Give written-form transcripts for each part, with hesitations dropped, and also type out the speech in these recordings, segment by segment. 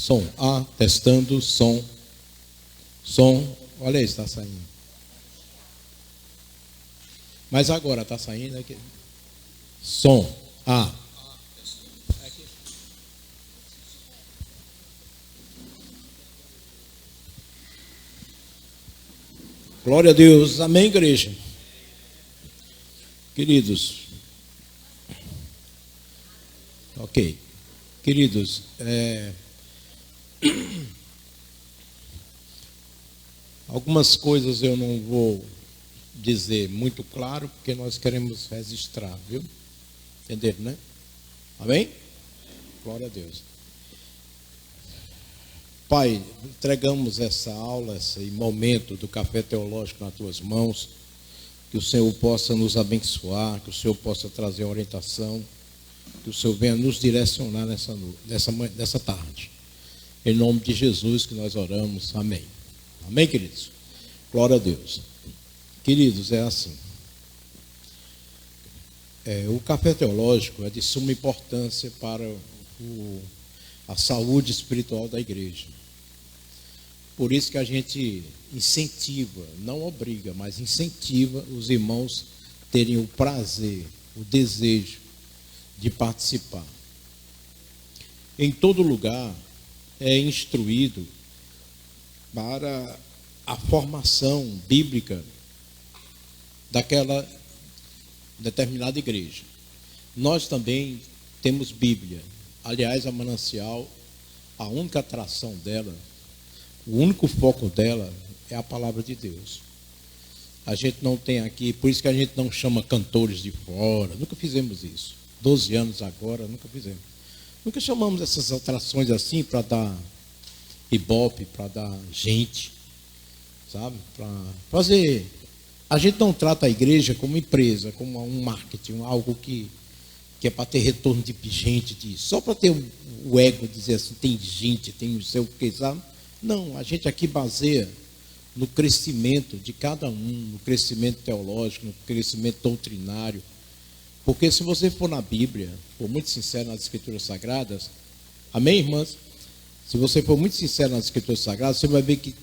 Som. Ah, testando, som. Som. Olha aí, está saindo. Mas agora está saindo aqui. Som. Ah. Glória a Deus. Amém, igreja. Queridos. Ok. Queridos, algumas coisas eu não vou dizer muito claro, porque nós queremos registrar, viu? Entenderam, né? Amém? Glória a Deus. Pai, entregamos essa aula, esse momento do café teológico nas tuas mãos, que o Senhor possa nos abençoar, que o Senhor possa trazer orientação, que o Senhor venha nos direcionar nessa tarde. Em nome de Jesus que nós oramos. Amém. Amém, queridos? Glória a Deus. Queridos, é assim. O café teológico é de suma importância para a saúde espiritual da igreja. Por isso que a gente incentiva, não obriga, mas incentiva os irmãos terem o prazer, o desejo de participar. Em todo lugar é instruído para a formação bíblica daquela determinada igreja. Nós também temos Bíblia. Aliás, a Manancial, a única atração dela, o único foco dela é a palavra de Deus. A gente não tem aqui, por isso que a gente não chama cantores de fora, nunca fizemos isso. 12 anos agora, nunca fizemos. Nunca chamamos essas atrações assim para dar ibope, para dar gente, sabe? Para fazer. A gente não trata a igreja como empresa, como um marketing, algo que é para ter retorno de gente, só para ter o ego, dizer assim, tem gente, tem não sei o que, sabe? Não, a gente aqui baseia no crescimento de cada um, no crescimento teológico, no crescimento doutrinário. Porque se você for na Bíblia, for muito sincero nas Escrituras Sagradas, amém, irmãs? Se você for muito sincero nas Escrituras Sagradas, você vai ver que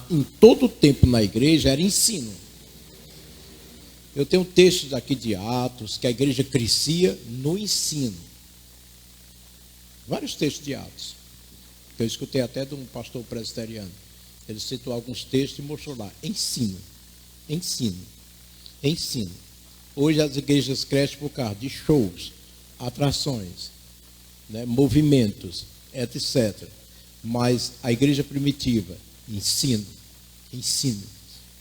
em todo o tempo na igreja era ensino. Eu tenho textos aqui de Atos, que a igreja crescia no ensino. Vários textos de Atos, que eu escutei até de um pastor presbiteriano. Ele citou alguns textos e mostrou lá. Ensino, ensino, ensino. Hoje as igrejas crescem por causa de shows, atrações, né, movimentos, etc. Mas a igreja primitiva, ensino, ensino.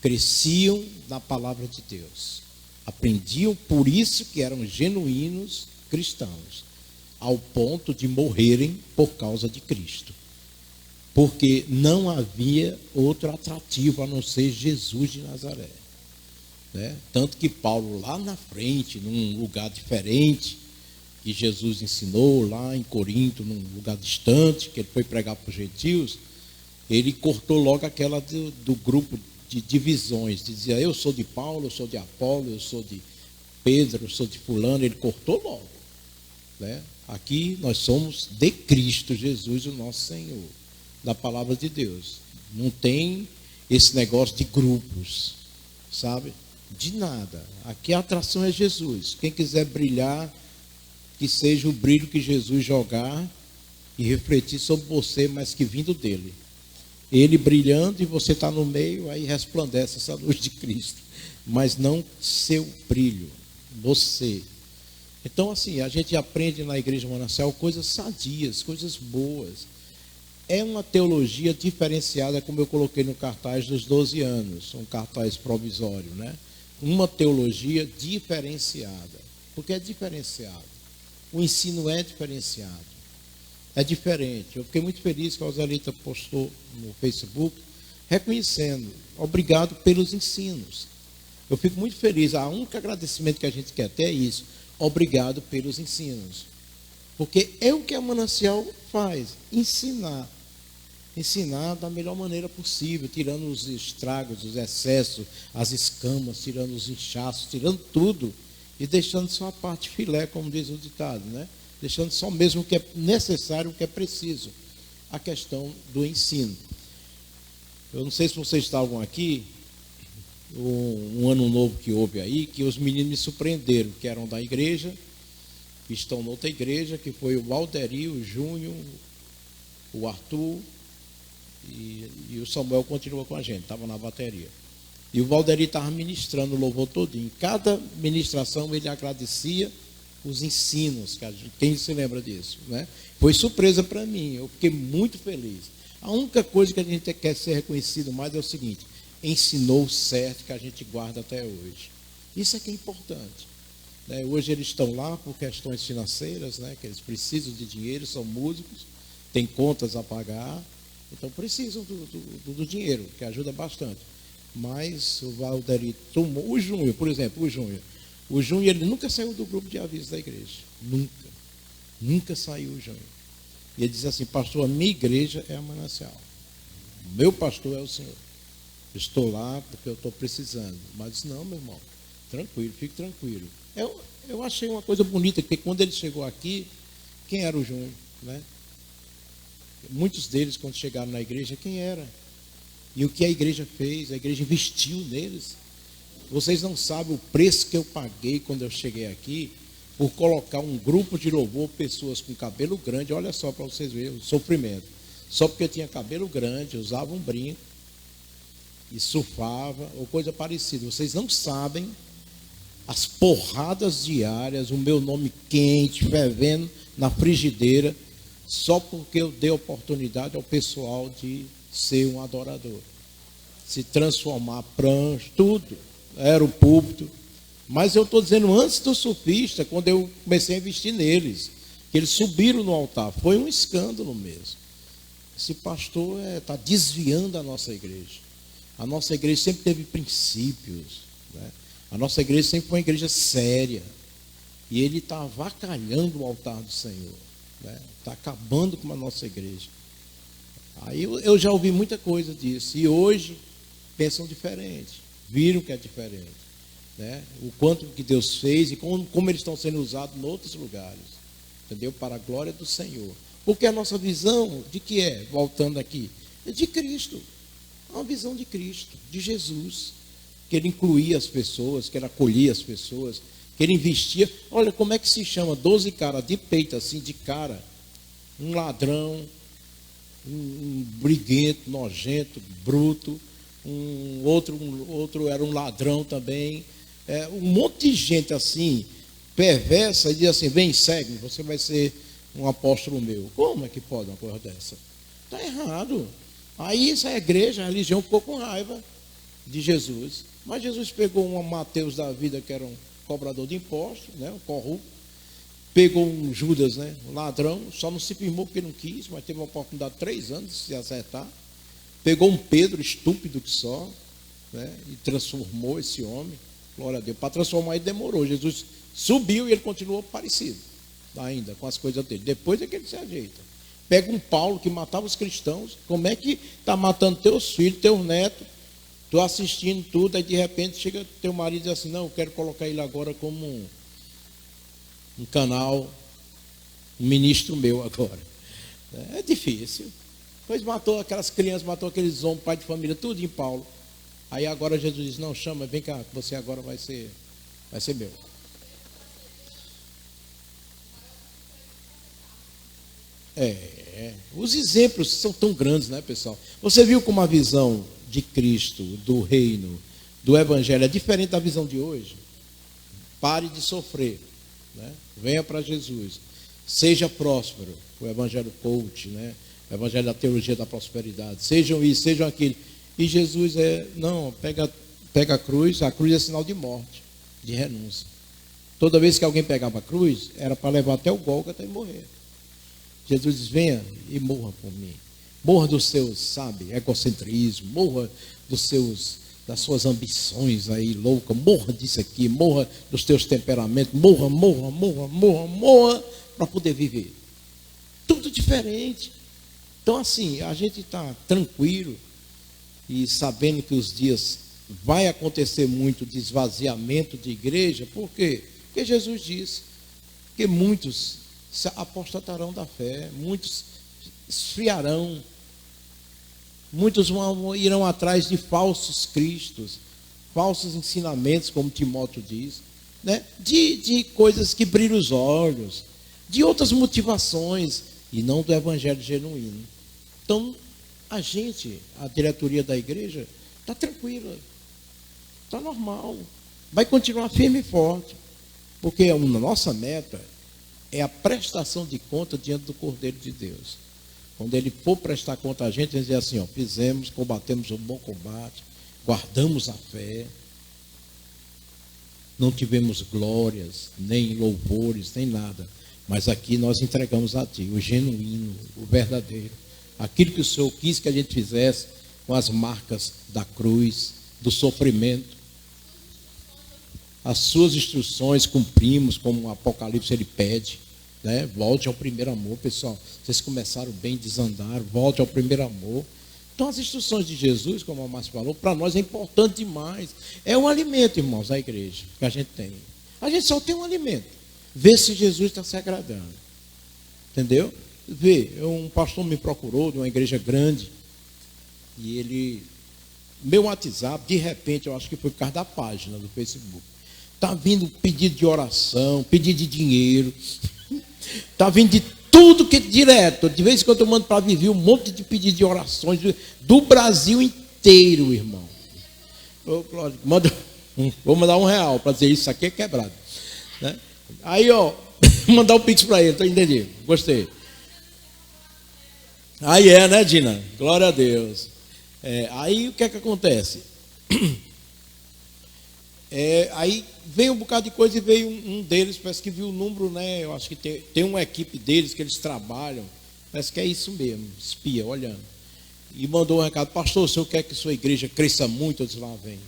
Cresciam na palavra de Deus. Aprendiam, por isso que eram genuínos cristãos, ao ponto de morrerem por causa de Cristo. Porque não havia outro atrativo a não ser Jesus de Nazaré. Né? Tanto que Paulo, lá na frente, num lugar diferente, que Jesus ensinou, lá em Corinto, num lugar distante, que ele foi pregar para os gentios, ele cortou logo aquela do grupo de divisões, dizia, eu sou de Paulo, eu sou de Apolo, eu sou de Pedro, eu sou de fulano, ele cortou logo. Né? Aqui nós somos de Cristo Jesus, o nosso Senhor, da palavra de Deus. Não tem esse negócio de grupos, sabe? De nada. Aqui a atração é Jesus. Quem quiser brilhar, que seja o brilho que Jesus jogar e refletir sobre você, mas que vindo dele. Ele brilhando e você está no meio, aí resplandece essa luz de Cristo. Mas não seu brilho, você. Então, assim, a gente aprende na Igreja Manancial coisas sadias, coisas boas. É uma teologia diferenciada, como eu coloquei no cartaz dos 12 anos, um cartaz provisório, né? Uma teologia diferenciada, porque é diferenciado. O ensino é diferenciado, é diferente. Eu fiquei muito feliz que a Oselita postou no Facebook, reconhecendo, obrigado pelos ensinos. Eu fico muito feliz, o único agradecimento que a gente quer ter é isso, obrigado pelos ensinos. Porque é o que a Manancial faz, ensinar da melhor maneira possível, tirando os estragos, os excessos, as escamas, tirando os inchaços, tirando tudo e deixando só a parte filé, como diz o ditado, né? Deixando só mesmo o que é necessário, o que é preciso. a questão do ensino. Eu não sei se vocês estavam aqui, um ano novo que houve aí, que os meninos me surpreenderam, que eram da igreja, que estão noutra igreja, que foi o Valderi, o Júnior, o Arthur e o Samuel continua com a gente, estava na bateria. E o Valderi estava ministrando o louvor todinho. Cada ministração ele agradecia os ensinos, quem se lembra disso, né? Foi surpresa para mim, eu fiquei muito feliz. A única coisa que a gente quer ser reconhecido mais é o seguinte: ensinou certo, que a gente guarda até hoje. Isso é que é importante, né? Hoje eles estão lá por questões financeiras, né? Que eles precisam de dinheiro, são músicos, têm contas a pagar, então precisam do dinheiro, que ajuda bastante. Mas o Valderi tomou, o Júnior, por exemplo, o Júnior ele nunca saiu do grupo de aviso da igreja, nunca saiu o Júnior. E ele diz assim: pastor, a minha igreja é a Manancial, o meu pastor é o Senhor. Estou lá porque eu estou precisando. Mas não, meu irmão, tranquilo, fique tranquilo. Eu achei uma coisa bonita, porque quando ele chegou aqui, quem era o Júnior, né? Muitos deles, quando chegaram na igreja, quem era? E o que a igreja fez? A igreja investiu neles. Vocês não sabem o preço que eu paguei quando eu cheguei aqui, por colocar um grupo de louvor, pessoas com cabelo grande. Olha só para vocês verem o sofrimento. Só porque eu tinha cabelo grande, usava um brinco e surfava, ou coisa parecida. Vocês não sabem as porradas diárias, o meu nome quente, fervendo na frigideira, só porque eu dei oportunidade ao pessoal de ser um adorador, se transformar, prancha, tudo, era o púlpito. Mas eu estou dizendo, antes do surfista, quando eu comecei a investir neles, que eles subiram no altar, foi um escândalo mesmo. Esse pastor está desviando a nossa igreja. A nossa igreja sempre teve princípios, né? A nossa igreja sempre foi uma igreja séria, e ele está avacalhando o altar do Senhor, né? Está acabando com a nossa igreja. Aí eu já ouvi muita coisa disso, e hoje pensam diferente, viram que é diferente, né? O quanto que Deus fez e como eles estão sendo usados em outros lugares, entendeu? Para a glória do Senhor. Porque a nossa visão de que é, voltando aqui, é de Cristo. É uma visão de Cristo, de Jesus, que ele incluía as pessoas, que ele acolhia as pessoas, que ele investia. Olha como é que se chama 12 caras de peito assim, de cara, um ladrão, um briguento, nojento, bruto, outro era um ladrão também, um monte de gente assim, perversa, e diz assim: vem, segue, você vai ser um apóstolo meu. Como é que pode uma coisa dessa? Está errado. Aí essa igreja, a religião ficou com raiva de Jesus. Mas Jesus pegou um Mateus da vida, que era um cobrador de impostos, né, um corrupto. Pegou um Judas, né, um ladrão, só não se firmou porque não quis, mas teve uma oportunidade de 3 anos de se acertar. Pegou um Pedro, estúpido que só, né, e transformou esse homem. Glória a Deus. Para transformar ele demorou. Jesus subiu e ele continuou parecido ainda com as coisas dele. Depois é que ele se ajeita. Pega um Paulo que matava os cristãos. Como é que está matando teus filhos, teus netos? Estou assistindo tudo, aí de repente chega teu marido e diz assim: não, eu quero colocar ele agora como um canal, um ministro meu agora. É difícil. Depois matou aquelas crianças, matou aqueles homens, pai de família, tudo em Paulo. Aí agora Jesus diz: não, chama, vem cá, você agora vai ser meu. Os exemplos são tão grandes, né, pessoal? Você viu como a visão de Cristo, do reino, do evangelho é diferente da visão de hoje? Pare de sofrer, né? Venha para Jesus, seja próspero, o evangelho coach, né? O evangelho da teologia da prosperidade, sejam isso, sejam aquilo. E Jesus não, pega a cruz é sinal de morte, de renúncia. Toda vez que alguém pegava a cruz, era para levar até o Gólgota e morrer. Jesus diz: venha e morra por mim. Morra dos seus, sabe, egocentrismo, morra das suas ambições aí, louca, morra disso aqui, morra dos teus temperamentos, morra, para poder viver. Tudo diferente. Então assim, a gente está tranquilo e sabendo que os dias vai acontecer muito de esvaziamento de igreja. Por quê? Porque Jesus disse que muitos se apostatarão da fé, muitos esfriarão. Muitos irão atrás de falsos cristos, falsos ensinamentos, como Timóteo diz, né? de coisas que brilham os olhos, de outras motivações, e não do evangelho genuíno. Então, a diretoria da igreja, está tranquila, está normal, vai continuar firme e forte, porque a nossa meta é a prestação de conta diante do Cordeiro de Deus. Quando ele for prestar conta a gente, ele dizer assim, ó, fizemos, combatemos um bom combate, guardamos a fé, não tivemos glórias, nem louvores, nem nada, mas aqui nós entregamos a ti, o genuíno, o verdadeiro, aquilo que o Senhor quis que a gente fizesse, com as marcas da cruz, do sofrimento. As suas instruções cumprimos, como o Apocalipse ele pede, né? Volte ao primeiro amor, pessoal. Vocês começaram bem, desandaram, volte ao primeiro amor. Então as instruções de Jesus, como a Márcia falou, para nós é importante demais. É um alimento, irmãos, da igreja que a gente tem. A gente só tem um alimento. Ver se Jesus está se agradando. Entendeu? Um pastor me procurou de uma igreja grande. E ele, meu WhatsApp, de repente, eu acho que foi por causa da página do Facebook. Está vindo pedido de oração, pedido de dinheiro. Está vindo de tudo que direto. De vez em quando eu mando para Vivi um monte de pedidos de orações do Brasil inteiro, irmão. Vou mandar R$1 para dizer isso aqui é quebrado. Né? Aí, ó, mandar um pix para ele, tá entendendo? Gostei. Aí né, Dina? Glória a Deus. Aí o que é que acontece? Aí veio um bocado de coisa e veio um deles, parece que viu o número, né? Eu acho que tem uma equipe deles que eles trabalham, parece que é isso mesmo, espia, olhando. E mandou um recado, pastor, o senhor quer que sua igreja cresça muito? Eu disse, lá vem.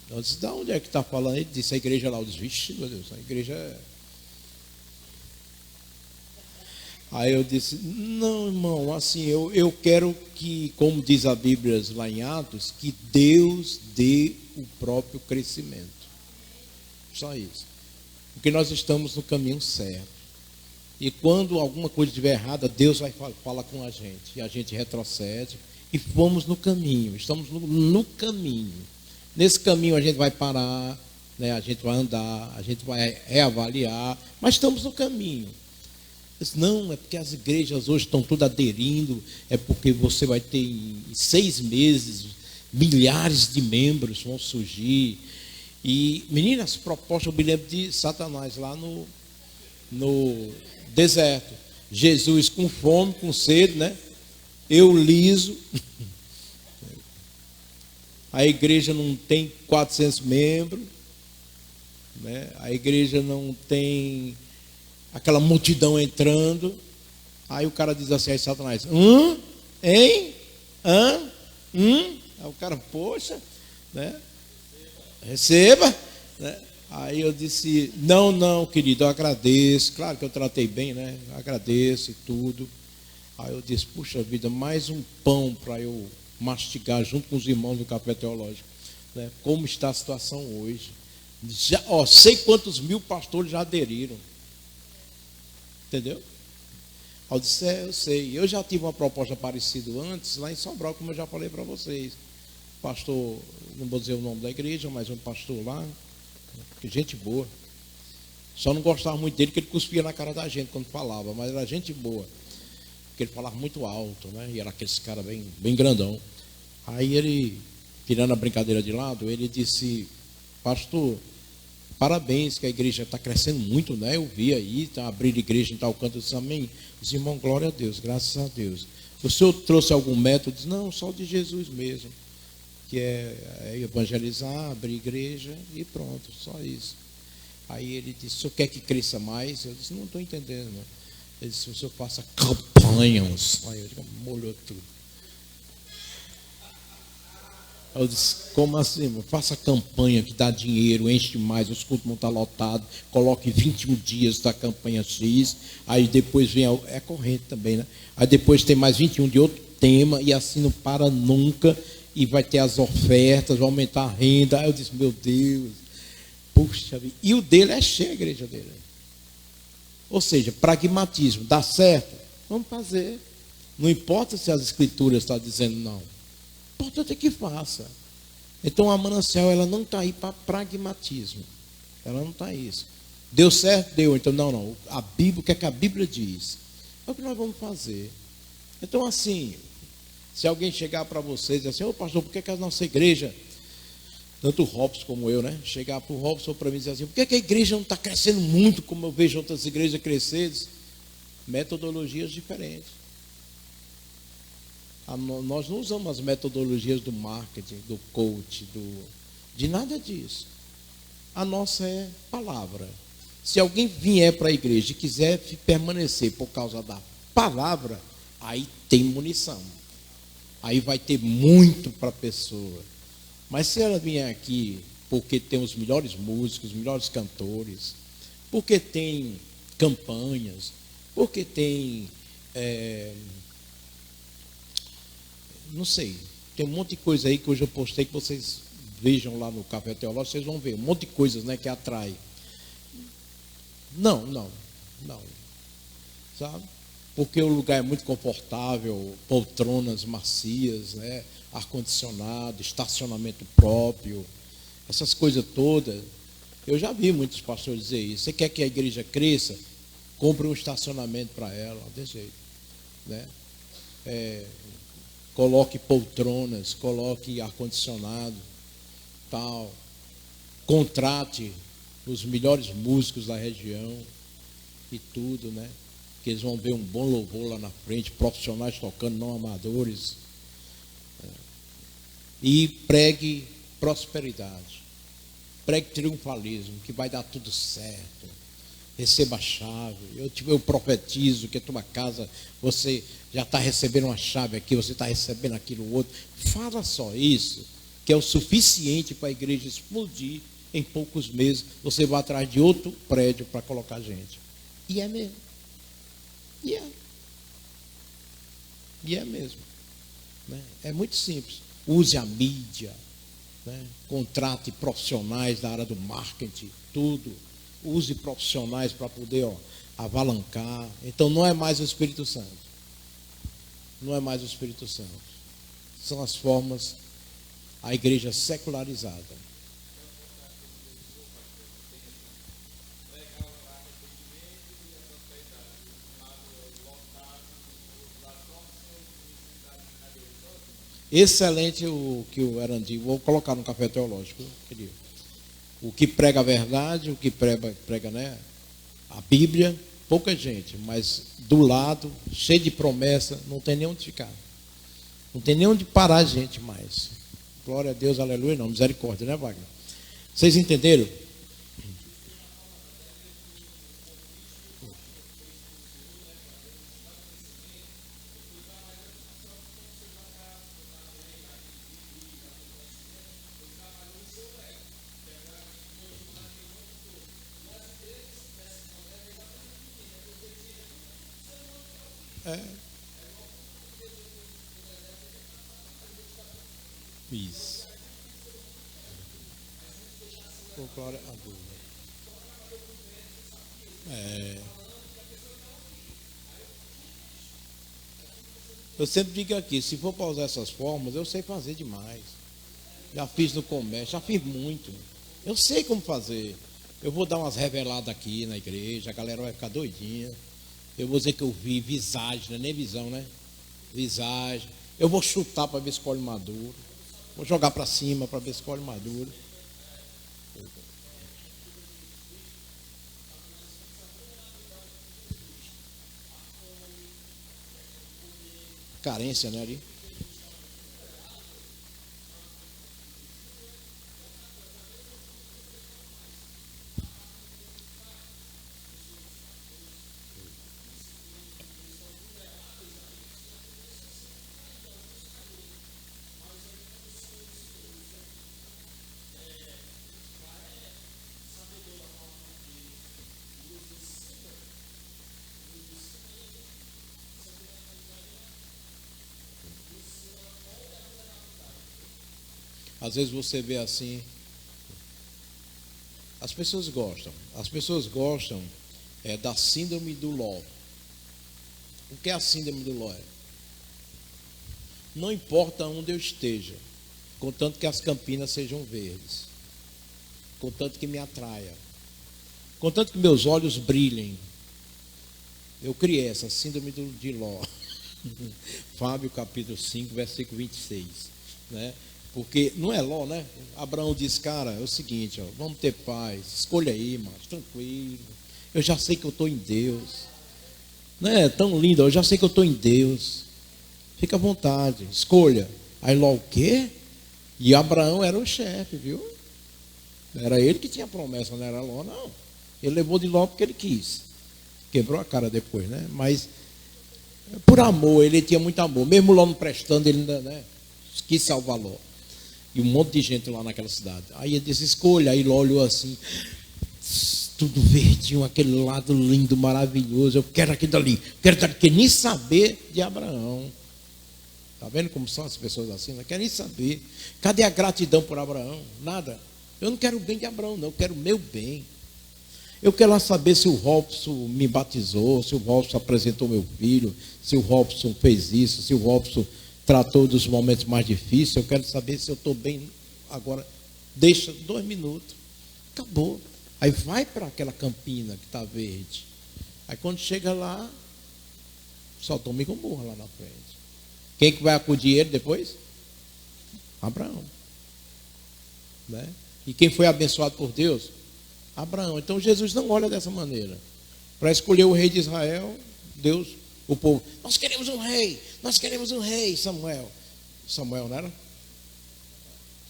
Eu disse, de onde é que está falando? Ele disse, a igreja lá. Eu disse, vixe, meu Deus, a igreja é... Aí eu disse, não, irmão, assim, eu quero que, como diz a Bíblia lá em Atos, que Deus dê o próprio crescimento. Só isso. Porque nós estamos no caminho certo. E quando alguma coisa estiver errada, Deus vai falar com a gente. E a gente retrocede e vamos no caminho. Estamos no caminho. Nesse caminho a gente vai parar, né? A gente vai andar, a gente vai reavaliar, mas estamos no caminho. Não, é porque as igrejas hoje estão todas aderindo, é porque você vai ter em 6 meses, milhares de membros vão surgir. E, meninas, propostas, eu me lembro de Satanás lá no deserto. Jesus com fome, com sede, né? Eu liso. A igreja não tem 400 membros, né? A igreja não tem aquela multidão entrando. Aí o cara diz assim, aí Satanás, hein? Aí o cara, poxa, né? Receba, né? Aí eu disse, não, querido, eu agradeço, claro que eu tratei bem, né? Agradeço e tudo. Aí eu disse, puxa vida, mais um pão para eu mastigar junto com os irmãos do Café Teológico, né? Como está a situação hoje? Já, sei quantos mil pastores já aderiram. Entendeu? Eu disse, eu sei. Eu já tive uma proposta parecida antes, lá em Sobral, como eu já falei para vocês. Pastor, não vou dizer o nome da igreja, mas um pastor lá, gente boa. Só não gostava muito dele, porque ele cuspia na cara da gente quando falava, mas era gente boa. Porque ele falava muito alto, né? E era aqueles cara bem grandão. Aí ele, tirando a brincadeira de lado, ele disse, pastor, parabéns, que a igreja está crescendo muito, né? Eu vi aí, está abrindo igreja em tal canto. Eu disse, amém. Os irmãos, glória a Deus, graças a Deus. O senhor trouxe algum método? Eu disse, não, só de Jesus mesmo. Que é evangelizar, abrir igreja e pronto, só isso. Aí ele disse, o senhor quer que cresça mais? Eu disse, não estou entendendo. Não. Ele disse, o senhor faça campanhas. Aí eu disse, molhou tudo. Eu disse, como assim? Faça campanha que dá dinheiro, enche mais, os cultos vão estar lotados, coloque 21 dias da campanha X, aí depois vem, é corrente também, né? Aí depois tem mais 21 de outro tema, e assim não para nunca, e vai ter as ofertas, vai aumentar a renda. Aí eu disse, meu Deus, puxa vida. E o dele é cheio, a igreja dele. Ou seja, pragmatismo, dá certo? Vamos fazer. Não importa se as escrituras estão dizendo não. O importante é que faça. Então a Manancial, ela não está aí para pragmatismo. Ela não está aí. Deu certo? Deu. Então não. A Bíblia, o que é que a Bíblia diz? É o que nós vamos fazer. Então assim, se alguém chegar para vocês e dizer assim, ô pastor, por que a nossa igreja, tanto o Robson como eu, né? Chegar para o Robson ou para mim e dizer assim, por que a igreja não está crescendo muito como eu vejo outras igrejas crescerem? Metodologias diferentes. Nós não usamos as metodologias do marketing, do coach, de nada disso. A nossa é palavra. Se alguém vier para a igreja e quiser permanecer por causa da palavra, aí tem munição. Aí vai ter muito para a pessoa. Mas se ela vier aqui porque tem os melhores músicos, os melhores cantores, porque tem campanhas, porque tem, não sei, tem um monte de coisa aí que hoje eu postei que vocês vejam lá no Café Teológico, vocês vão ver, um monte de coisas, né, que atrai. Não, sabe? Porque o lugar é muito confortável, poltronas macias, né, ar-condicionado, estacionamento próprio, essas coisas todas. Eu já vi muitos pastores dizer isso. Você quer que a igreja cresça? Compre um estacionamento para ela, desse jeito, né? Coloque poltronas, coloque ar-condicionado, tal. Contrate os melhores músicos da região e tudo, né? Que eles vão ver um bom louvor lá na frente, profissionais tocando, não amadores. E pregue prosperidade, pregue triunfalismo, que vai dar tudo certo. Receba a chave. Eu profetizo que a tua casa, você já está recebendo uma chave aqui, você está recebendo aquilo outro. Fala só isso, que é o suficiente para a igreja explodir em poucos meses. Você vai atrás de outro prédio para colocar gente. E é mesmo. E é mesmo. Né? É muito simples. Use a mídia, né? Contrate profissionais da área do marketing, tudo. Use profissionais para poder avalancar. Então não é mais o Espírito Santo. Não é mais o Espírito Santo. São as formas, a igreja secularizada. Excelente o que o Erandinho, vou colocar no Café Teológico, querido. O que prega a verdade, o que prega, né, a Bíblia, pouca gente, mas do lado, cheio de promessa, não tem nem onde ficar. Não tem nem onde parar a gente mais. Glória a Deus, aleluia, não, misericórdia, né, Wagner? Vocês entenderam? Isso. Glória a Deus. Eu sempre digo aqui, se for para usar essas formas, eu sei fazer demais. Já fiz no comércio, já fiz muito. Eu sei como fazer. Eu vou dar umas reveladas aqui na igreja, a galera vai ficar doidinha. Eu vou dizer que eu vi visagem, não é nem visão, né? Visagem. Eu vou chutar para ver se colhe maduro. Vou jogar para cima para ver se colhe maduro. Carência, né, ali? Às vezes você vê assim, as pessoas gostam da síndrome do Ló. O que é a síndrome de Ló? Não importa onde eu esteja, contanto que as campinas sejam verdes, contanto que me atraia, contanto que meus olhos brilhem. Eu criei essa síndrome de Ló. Fábio capítulo 5, versículo 26, né? Porque não é Ló, né? Abraão diz, cara, é o seguinte, ó, vamos ter paz, escolha aí, mas tranquilo, eu já sei que eu estou em Deus, não é tão lindo, eu já sei que eu estou em Deus, fica à vontade, escolha. Aí Ló o quê? E Abraão era o chefe, viu? Era ele que tinha a promessa, não era Ló, não. Ele levou de Ló porque ele quis, quebrou a cara depois, né? Mas por amor, ele tinha muito amor, mesmo Ló não prestando, ele ainda, né, quis salvar Ló. E um monte de gente lá naquela cidade. Aí ele disse, escolha. Aí Ló olhou assim, tudo verdinho, aquele lado lindo, maravilhoso. Eu quero aquilo ali, quero daqui, nem saber de Abraão. Está vendo como são as pessoas assim? Não querem nem saber. Cadê a gratidão por Abraão? Nada. Eu não quero o bem de Abraão, não, eu quero o meu bem. Eu quero lá saber se o Robson me batizou, se o Robson apresentou meu filho, se o Robson fez isso, se o Robson tratou dos momentos mais difíceis. Eu quero saber se eu estou bem agora. Deixa 2 minutos. Acabou. Aí vai para aquela campina que está verde. Aí quando chega lá, só toma com burra lá na frente. Quem que vai acudir ele depois? Abraão. Né? E quem foi abençoado por Deus? Abraão. Então Jesus não olha dessa maneira. Para escolher o rei de Israel, Deus, o povo, nós queremos um rei, Samuel. Samuel, não era?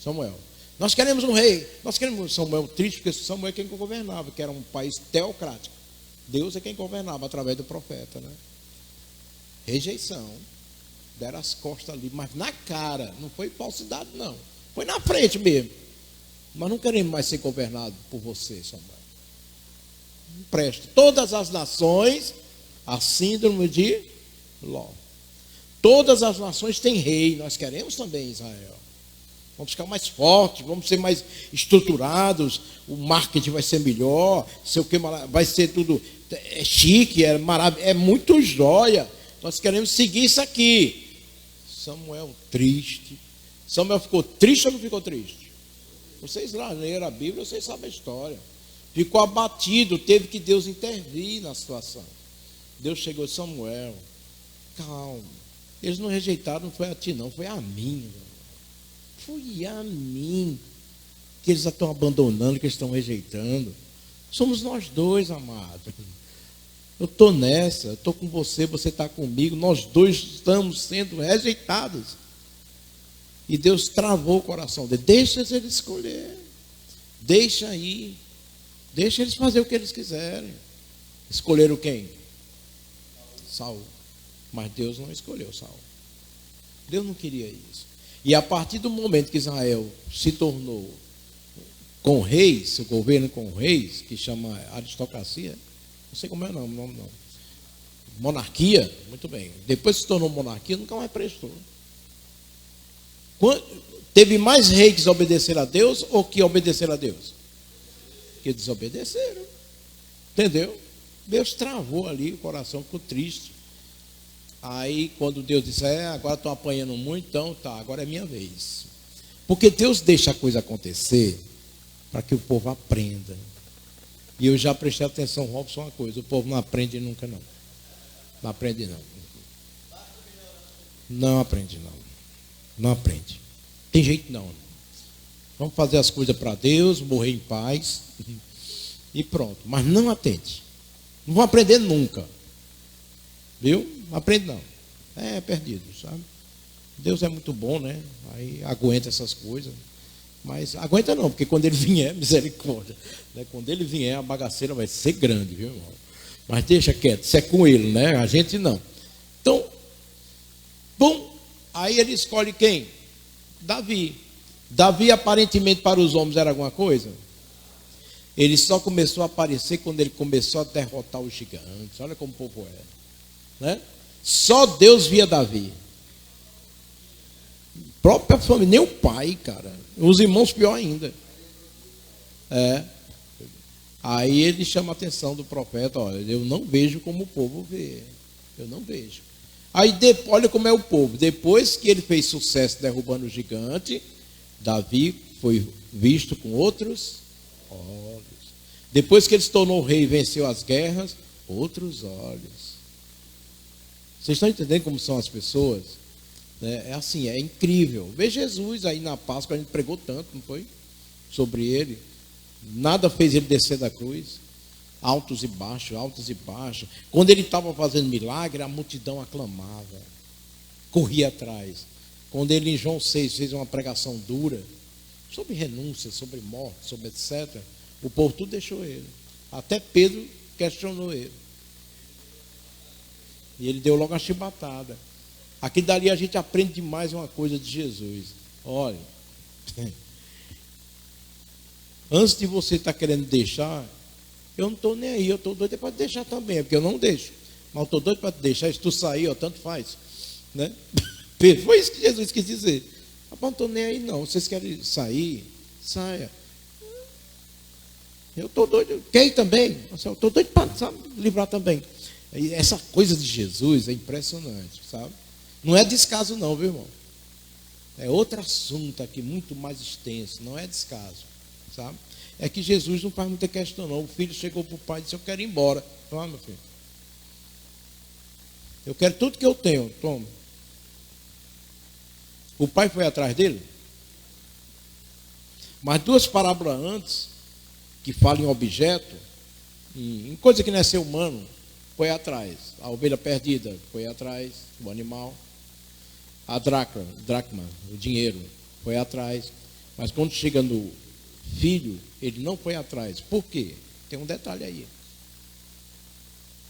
Samuel. Nós queremos um rei, nós queremos Samuel triste, porque Samuel é quem governava, que era um país teocrático. Deus é quem governava através do profeta, né? Rejeição. Deram as costas ali, mas na cara, não foi falsidade, não. Foi na frente mesmo. Mas não queremos mais ser governado por você, Samuel. Não presta. Todas as nações, a síndrome de Ló. Todas as nações têm rei, nós queremos também Israel. Vamos ficar mais fortes, vamos ser mais estruturados, o marketing vai ser melhor, sei o que, vai ser tudo chique, é maravilhoso, é muito jóia. Nós queremos seguir isso aqui. Samuel triste. Samuel ficou triste ou não ficou triste? Vocês lá leram a Bíblia, vocês sabem a história. Ficou abatido, teve que Deus intervir na situação. Deus chegou, Samuel, calma. Eles não rejeitaram, não foi a ti não, foi a mim. Foi a mim. Que eles estão abandonando, que eles estão rejeitando. Somos nós dois, amados. Eu estou nessa, eu estou com você, você está comigo. Nós dois estamos sendo rejeitados. E Deus travou o coração dele. Deixa eles escolher. Deixa aí. Deixa eles fazer o que eles quiserem. Escolheram quem? Saul. Mas Deus não escolheu Saul. Deus não queria isso. E a partir do momento que Israel se tornou com reis, o governo com reis, que chama aristocracia, não sei como é o nome, não. Monarquia, muito bem. Depois que se tornou monarquia, nunca mais prestou. Teve mais reis que desobedeceram a Deus ou que obedeceram a Deus? Que desobedeceram. Entendeu? Deus travou ali, o coração ficou triste. Aí quando Deus disse, agora estou apanhando muito, então tá, agora é minha vez. Porque Deus deixa a coisa acontecer para que o povo aprenda. E eu já prestei atenção, Robson, uma coisa, o povo não aprende nunca não. Não aprende não. Não aprende não. Não aprende. Tem jeito não. Vamos fazer as coisas para Deus, morrer em paz e pronto. Mas não atende. Não vão aprender nunca. Viu? Não aprende não. É perdido, sabe? Deus é muito bom, né? Aí aguenta essas coisas. Mas aguenta não, porque quando ele vier, misericórdia. Né? Quando ele vier, a bagaceira vai ser grande, viu, irmão? Mas deixa quieto, isso é com ele, né? A gente não. Então, bom, aí ele escolhe quem? Davi. Davi aparentemente para os homens era alguma coisa? Ele só começou a aparecer quando ele começou a derrotar os gigantes. Olha como o povo é, né? Só Deus via Davi. Própria família, nem o pai, cara. Os irmãos pior ainda. Aí ele chama a atenção do profeta, olha, eu não vejo como o povo vê. Eu não vejo. Aí, olha como é o povo. Depois que ele fez sucesso derrubando o gigante, Davi foi visto com outros olhos. Depois que ele se tornou rei e venceu as guerras, outros olhos. Vocês estão entendendo como são as pessoas? É assim, é incrível. Vê Jesus aí na Páscoa, a gente pregou tanto, não foi? Sobre ele. Nada fez ele descer da cruz. Altos e baixos, altos e baixos. Quando ele estava fazendo milagre, a multidão aclamava, corria atrás. Quando ele, em João 6, fez uma pregação dura, sobre renúncia, sobre morte, sobre etc., o povo tudo deixou ele. Até Pedro questionou ele. E ele deu logo uma chibatada. Aqui dali a gente aprende demais uma coisa de Jesus. Olha, antes de você estar querendo deixar, eu não estou nem aí, eu estou doido para te deixar também, porque eu não deixo. Mas eu estou doido para te deixar, se tu sair, ó, tanto faz. Né? Foi isso que Jesus quis dizer. Mas não estou nem aí não, vocês querem sair, saia. Eu estou doido, quer ir também? Eu estou doido para livrar também. E essa coisa de Jesus é impressionante, sabe? Não é descaso não, viu, irmão? É outro assunto aqui, muito mais extenso, não é descaso, sabe? É que Jesus não faz muita questão não. O filho chegou para o pai e disse, eu quero ir embora. Toma, meu filho. Eu quero tudo que eu tenho, toma. O pai foi atrás dele. Mas duas parábolas antes, que falam em objeto, em coisa que não é ser humano, foi atrás. A ovelha perdida foi atrás, o animal. A dracma, o dinheiro, foi atrás. Mas quando chega no filho, ele não foi atrás. Por quê? Tem um detalhe aí.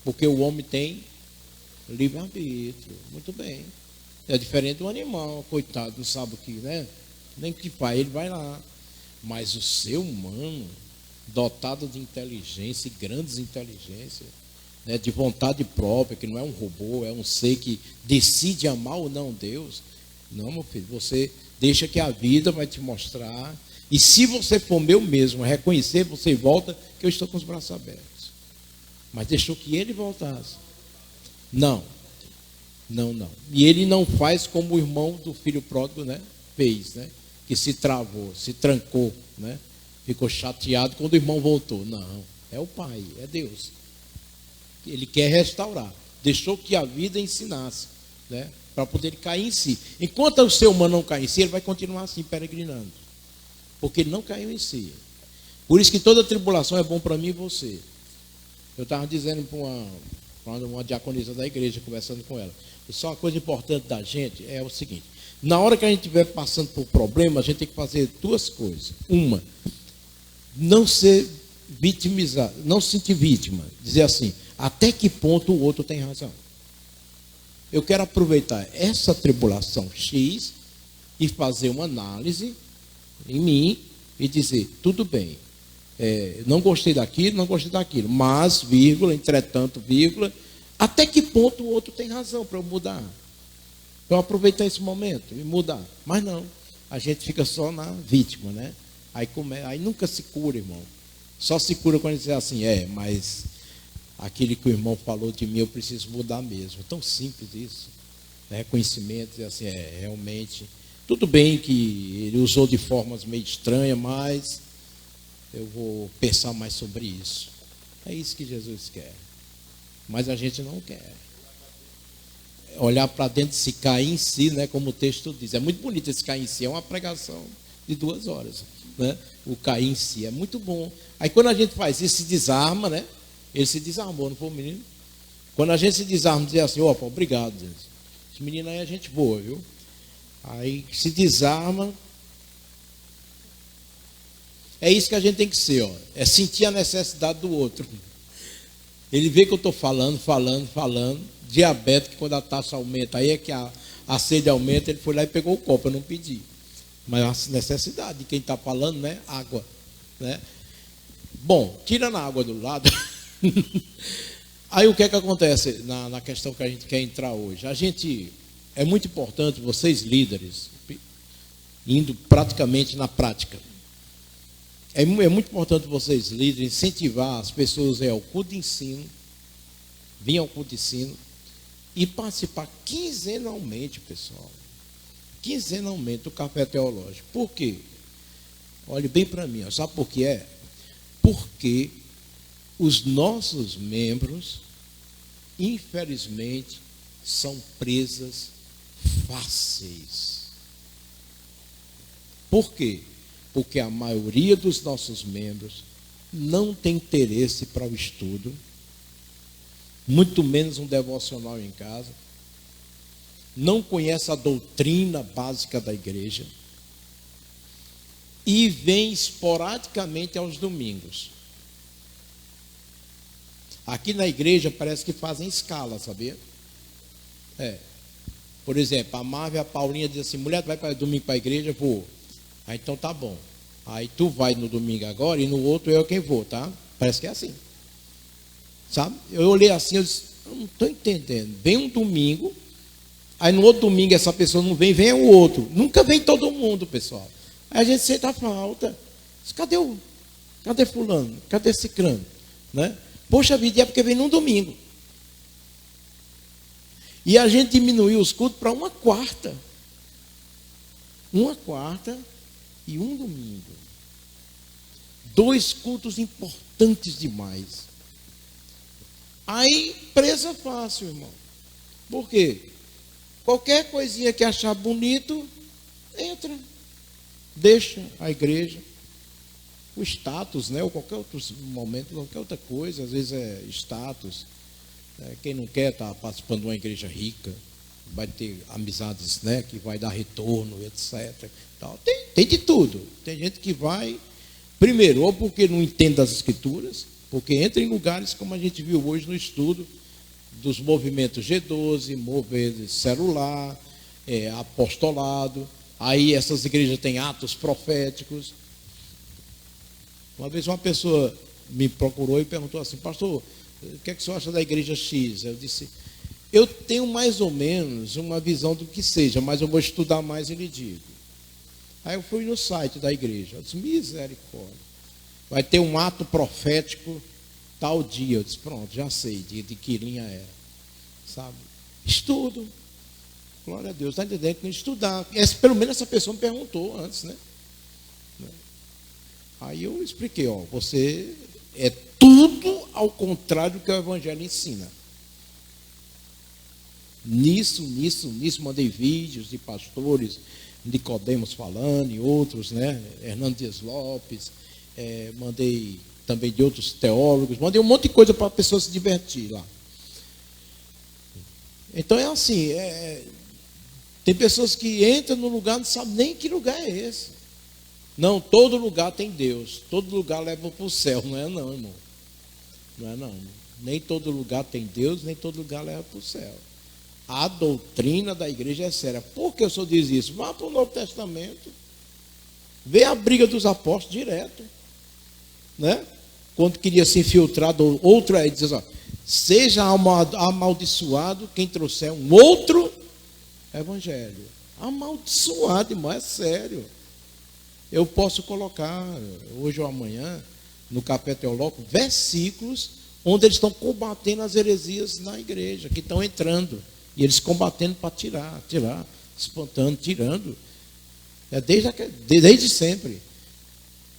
Porque o homem tem livre-arbítrio. Muito bem. É diferente do animal, coitado, não sabe o que, né? Nem o que faz, ele vai lá. Mas o ser humano, dotado de inteligência e grandes inteligências, né, de vontade própria, que não é um robô, é um ser que decide amar ou não Deus. Não, meu filho, você deixa que a vida vai te mostrar. E se você for meu mesmo, reconhecer, você volta, que eu estou com os braços abertos. Mas deixou que ele voltasse. Não. E ele não faz como o irmão do filho pródigo, né, fez, né? Que se travou, se trancou, né? Ficou chateado quando o irmão voltou. Não, é o Pai, é Deus. Ele quer restaurar. Deixou que a vida ensinasse, né? Para poder cair em si. Enquanto o ser humano não cai em si, ele vai continuar assim, peregrinando. Porque ele não caiu em si. Por isso que toda tribulação é bom para mim e você. Eu estava dizendo para uma diaconisa da igreja, conversando com ela. Só uma coisa importante da gente é o seguinte. Na hora que a gente estiver passando por problema, a gente tem que fazer duas coisas. Uma, não ser vitimizado, não se sentir vítima. Dizer assim, até que ponto o outro tem razão. Eu quero aproveitar essa tribulação X e fazer uma análise em mim e dizer, tudo bem, não gostei daquilo, mas, vírgula, entretanto, vírgula, até que ponto o outro tem razão para eu mudar? Para eu aproveitar esse momento e mudar. Mas não, a gente fica só na vítima, né? Aí nunca se cura, irmão. Só se cura quando dizer assim, mas aquele que o irmão falou de mim, eu preciso mudar mesmo. É tão simples isso. Reconhecimento, dizer assim, realmente. Tudo bem que ele usou de formas meio estranhas, mas eu vou pensar mais sobre isso. É isso que Jesus quer. Mas a gente não quer. Olhar para dentro, se cair em si, né, como o texto diz. É muito bonito esse cair em si. É uma pregação de 2 horas. Né? O cair em si é muito bom. Aí quando a gente faz isso, se desarma, né? Ele se desarmou, não foi o menino? Quando a gente se desarma, diz assim, opa, obrigado, Deus. Esse menino aí é gente boa, viu? Aí se desarma. É isso que a gente tem que ser, ó. É sentir a necessidade do outro. Ele vê que eu estou falando. Diabético, quando a taxa aumenta, aí é que a sede aumenta, ele foi lá e pegou o copo, eu não pedi. Mas a necessidade de quem está falando, né? Água. Né? Bom, tirando a água do lado. Aí o que é que acontece na questão que a gente quer entrar hoje? É muito importante, vocês líderes, indo praticamente na prática. É muito importante vocês líderes incentivar as pessoas ao culto de ensino, vir ao culto de ensino, e participar quinzenalmente, pessoal. Quinzenalmente do café teológico. Por quê? Olhe bem para mim, ó. Sabe por que é? Porque os nossos membros, infelizmente, são presas fáceis. Por quê? Porque a maioria dos nossos membros não tem interesse para o estudo, muito menos um devocional em casa, não conhece a doutrina básica da igreja e vem esporadicamente aos domingos. Aqui na igreja parece que fazem escala, sabia? Por exemplo, a Marvel e a Paulinha dizem assim: mulher, tu vai para domingo para a igreja? Vou. Aí então tá bom. Aí tu vai no domingo agora e no outro eu quem vou, tá? Parece que é assim. Sabe? Eu olhei assim, eu disse: eu não estou entendendo. Vem um domingo, aí no outro domingo essa pessoa não vem, vem o outro. Nunca vem todo mundo, pessoal. Aí a gente sente a falta. Cadê fulano? Cadê ciclano? Né? Poxa vida, é porque vem num domingo. E a gente diminuiu os cultos para uma quarta. Uma quarta e um domingo. 2 cultos importantes demais. Aí, presa fácil, irmão. Por quê? Qualquer coisinha que achar bonito, entra. Deixa a igreja. O status, né? Ou qualquer outro momento, qualquer outra coisa. Às vezes é status. Quem não quer estar participando de uma igreja rica, vai ter amizades, né, que vai dar retorno, etc. Tem de tudo. Tem gente que vai, primeiro, ou porque não entende as escrituras, porque entra em lugares como a gente viu hoje no estudo dos movimentos G12, mover celular, apostolado. Aí essas igrejas têm atos proféticos. Uma vez uma pessoa me procurou e perguntou assim: pastor, o que é que você acha da igreja X? Eu disse: eu tenho mais ou menos uma visão do que seja, mas eu vou estudar mais e lhe digo. Aí eu fui no site da igreja. Eu disse: misericórdia. Vai ter um ato profético tal dia. Eu disse: pronto, já sei de que linha é. Sabe? Estudo. Glória a Deus. Está entendendo que não estudar. Pelo menos essa pessoa me perguntou antes, né? Aí eu expliquei: ó, você é tudo ao contrário do que o Evangelho ensina. Nisso, mandei vídeos de pastores, Nicodemos falando, e outros, né? Hernando Dias Lopes, mandei também de outros teólogos, mandei um monte de coisa para a pessoa se divertir lá. Então é assim, tem pessoas que entram no lugar e não sabem nem que lugar é esse. Não, todo lugar tem Deus, todo lugar leva para o céu, não é não, irmão. Não é não. Nem todo lugar tem Deus, nem todo lugar leva para o céu. A doutrina da igreja é séria. Por que o senhor diz isso? Vá para o Novo Testamento. Vê a briga dos apóstolos direto. Né? Quando queria se infiltrar, outro aí diz: ó, seja amaldiçoado quem trouxer um outro evangelho. Amaldiçoado, irmão, é sério. Eu posso colocar, hoje ou amanhã, no Café Teológico, versículos onde eles estão combatendo as heresias na igreja, que estão entrando. E eles combatendo para tirar, espantando, tirando. Desde sempre.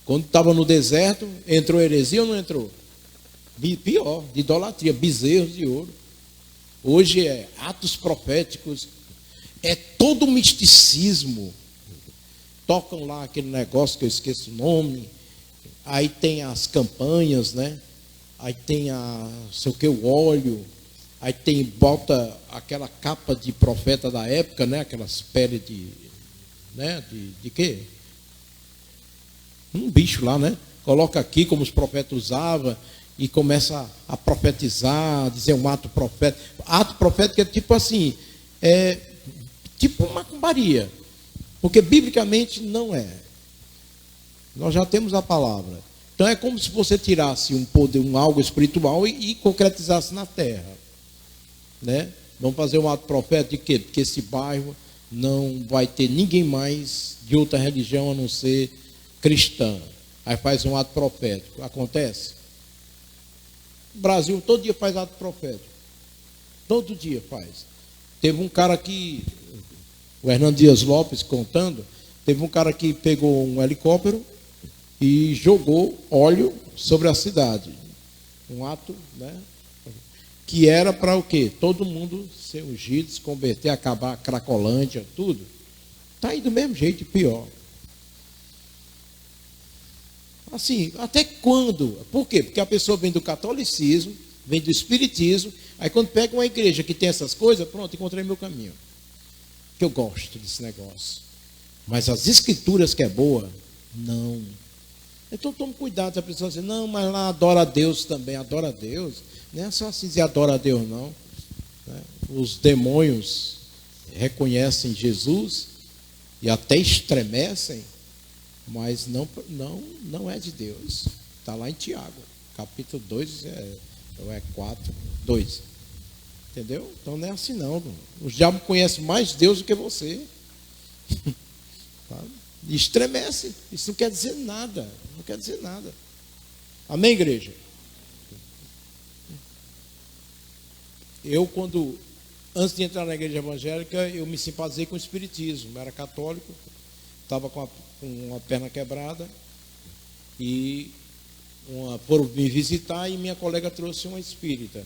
Quando estava no deserto, entrou heresia ou não entrou? Pior, de idolatria, bezerros de ouro. Hoje é atos proféticos, é todo misticismo. Tocam lá aquele negócio que eu esqueço o nome. Aí tem as campanhas, né? Aí tem sei o que, o óleo. Aí bota aquela capa de profeta da época, né? Aquelas peles de quê? Um bicho lá, né? Coloca aqui como os profetas usavam e começa a profetizar, dizer um ato profético. Ato profético é tipo assim, tipo macumbaria. Porque biblicamente não é. Nós já temos a palavra. Então é como se você tirasse um poder, algo espiritual e concretizasse na terra. Né? Vamos fazer um ato profético de quê? Porque esse bairro não vai ter ninguém mais de outra religião a não ser cristã. Aí faz um ato profético. Acontece? O Brasil todo dia faz ato profético. Todo dia faz. Teve um cara que, o Hernando Dias Lopes contando, teve um cara que pegou um helicóptero e jogou óleo sobre a cidade. Um ato, né? Que era para o quê? Todo mundo ser ungido, se converter, acabar a Cracolândia, tudo. Está aí do mesmo jeito, pior. Assim, até quando? Por quê? Porque a pessoa vem do catolicismo, vem do espiritismo, aí quando pega uma igreja que tem essas coisas, pronto, encontrei meu caminho. Que eu gosto desse negócio. Mas as escrituras que é boa, não. Então tome cuidado se a pessoa diz, não, mas lá adora a Deus também, adora a Deus. Não é só assim dizer adora a Deus, não. Os demônios reconhecem Jesus e até estremecem, mas não é de Deus. Está lá em Tiago, capítulo 2, ou é 4, 2. Entendeu? Então não é assim não. Os diabos conhecem mais Deus do que você. E estremece. Isso não quer dizer nada. Não quer dizer nada. Amém, igreja? Eu, antes de entrar na igreja evangélica, eu me simpatizei com o espiritismo. Eu era católico, estava com uma perna quebrada e foram me visitar e minha colega trouxe uma espírita.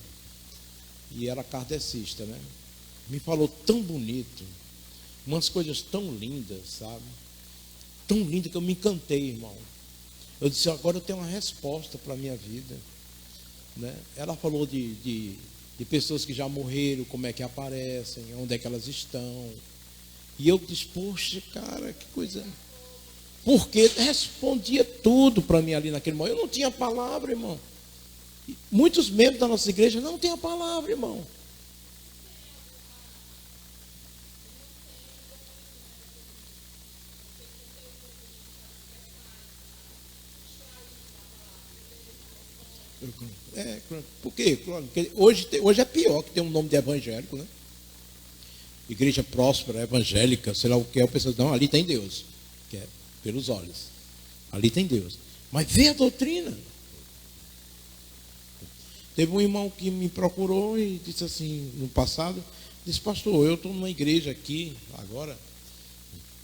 E era kardecista, né? Me falou tão bonito, umas coisas tão lindas, sabe? Tão linda que eu me encantei, irmão. Eu disse, agora eu tenho uma resposta para a minha vida, né? Ela falou de pessoas que já morreram, como é que aparecem, onde é que elas estão. E eu disse, poxa, cara, que coisa. Porque respondia tudo para mim ali naquele momento. Eu não tinha palavra, irmão. E muitos membros da nossa igreja não têm a palavra, irmão. Por quê? Porque hoje é pior que tem um nome de evangélico, né? Igreja próspera, evangélica, sei lá o que é, o pessoal diz, não, ali tem Deus, que é pelos olhos. Ali tem Deus. Mas vê a doutrina. Teve um irmão que me procurou e disse assim, no passado, disse, pastor, eu estou numa igreja aqui agora,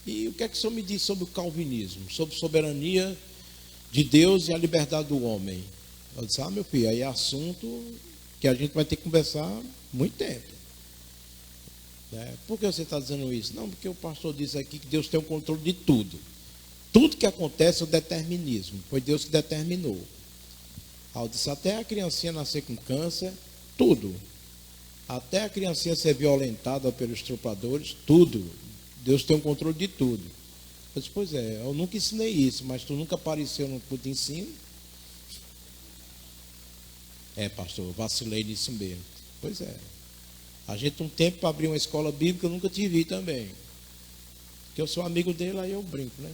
e o que é que o senhor me diz sobre o calvinismo, sobre soberania de Deus e a liberdade do homem? Eu disse, meu filho, aí é assunto que a gente vai ter que conversar muito tempo. Por que você está dizendo isso? Não, porque o pastor disse aqui que Deus tem o controle de tudo. Tudo que acontece é o determinismo, foi Deus que determinou. Eu disse, até a criancinha nascer com câncer, tudo. Até a criancinha ser violentada pelos estupradores, tudo. Deus tem o controle de tudo. Eu disse, pois é, eu nunca ensinei isso, mas tu nunca apareceu no culto de ensino? Pastor, eu vacilei nisso mesmo. Pois é. A gente um tempo para abrir uma escola bíblica, eu nunca te vi também. Porque eu sou amigo dele, aí eu brinco, né?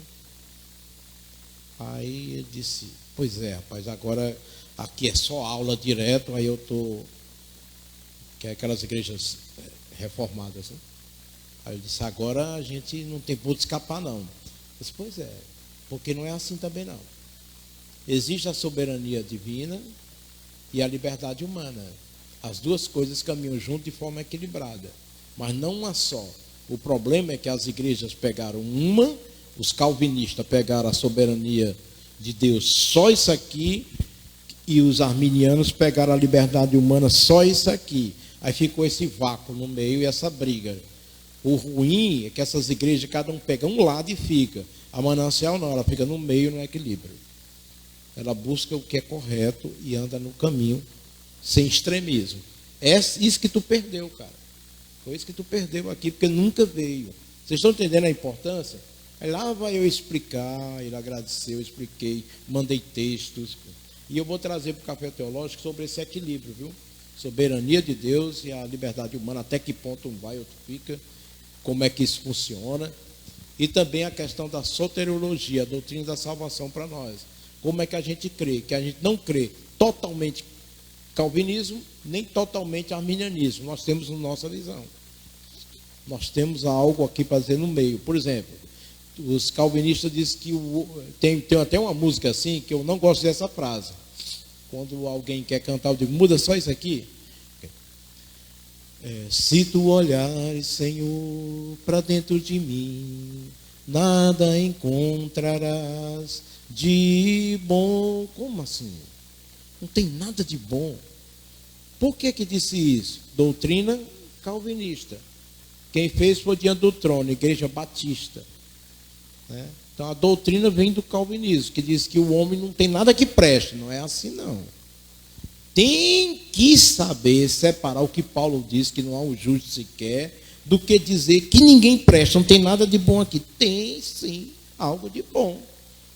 Aí ele disse, pois é, rapaz, agora aqui é só aula direto, aí eu estou... Que é aquelas igrejas reformadas, né? Aí ele disse, agora a gente não tem por onde escapar, não. Eu disse, pois é, porque não é assim também, não. Existe a soberania divina e a liberdade humana. As duas coisas caminham junto de forma equilibrada, mas não uma só. O problema é que as igrejas pegaram os calvinistas pegaram a soberania de Deus, só isso aqui, e os arminianos pegaram a liberdade humana, só isso aqui. Aí ficou esse vácuo no meio e essa briga. O ruim é que essas igrejas, cada um pega um lado e fica. A Manancial não, ela fica no meio, no equilíbrio. Ela busca o que é correto e anda no caminho sem extremismo. É isso que tu perdeu, cara. Foi isso que tu perdeu aqui, porque nunca veio. Vocês estão entendendo a importância? Aí lá vai eu explicar, ele agradeceu, eu expliquei, mandei textos. E eu vou trazer para o Café Teológico sobre esse equilíbrio, viu? Soberania de Deus e a liberdade humana, até que ponto um vai, outro fica, como é que isso funciona. E também a questão da soteriologia, a doutrina da salvação para nós. Como é que a gente crê? Que a gente não crê totalmente calvinismo, nem totalmente arminianismo. Nós temos a nossa visão. Nós temos algo aqui para dizer no meio. Por exemplo, os calvinistas dizem que tem até uma música assim, que eu não gosto dessa frase. Quando alguém quer cantar, eu digo, muda só isso aqui. Se tu olhares, Senhor, para dentro de mim, nada encontrarás de bom. Como assim? Não tem nada de bom. Por que disse isso? Doutrina calvinista. Quem fez foi diante do trono, Igreja Batista. Né? Então a doutrina vem do calvinismo, que diz que o homem não tem nada que preste. Não é assim, não. Tem que saber separar o que Paulo diz, que não há um justo sequer, do que dizer que ninguém presta, não tem nada de bom aqui. Tem sim algo de bom,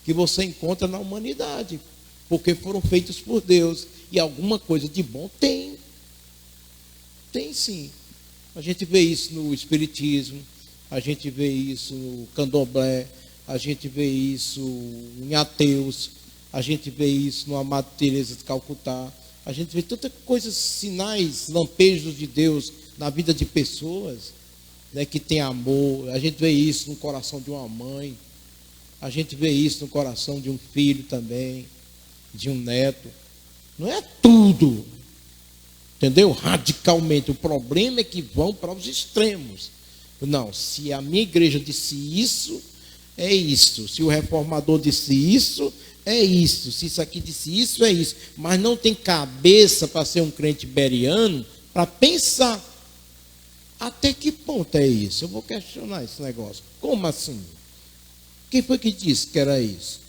que você encontra na humanidade, porque foram feitos por Deus, e alguma coisa de bom tem. Tem sim. A gente vê isso no Espiritismo, a gente vê isso no Candomblé, a gente vê isso em ateus, a gente vê isso no Amado Teresa de Calcutá, a gente vê tantas coisas, sinais, lampejos de Deus na vida de pessoas, né, que tem amor. A gente vê isso no coração de uma mãe, a gente vê isso no coração de um filho também, de um neto. Não é tudo, entendeu? Radicalmente. O problema é que vão para os extremos. Não, se a minha igreja disse isso, é isso. Se o reformador disse isso, é isso. Se isso aqui disse isso, é isso. Mas não tem cabeça para ser um crente beriano, para pensar até que ponto é isso. Eu vou questionar esse negócio. Como assim? Quem foi que disse que era isso?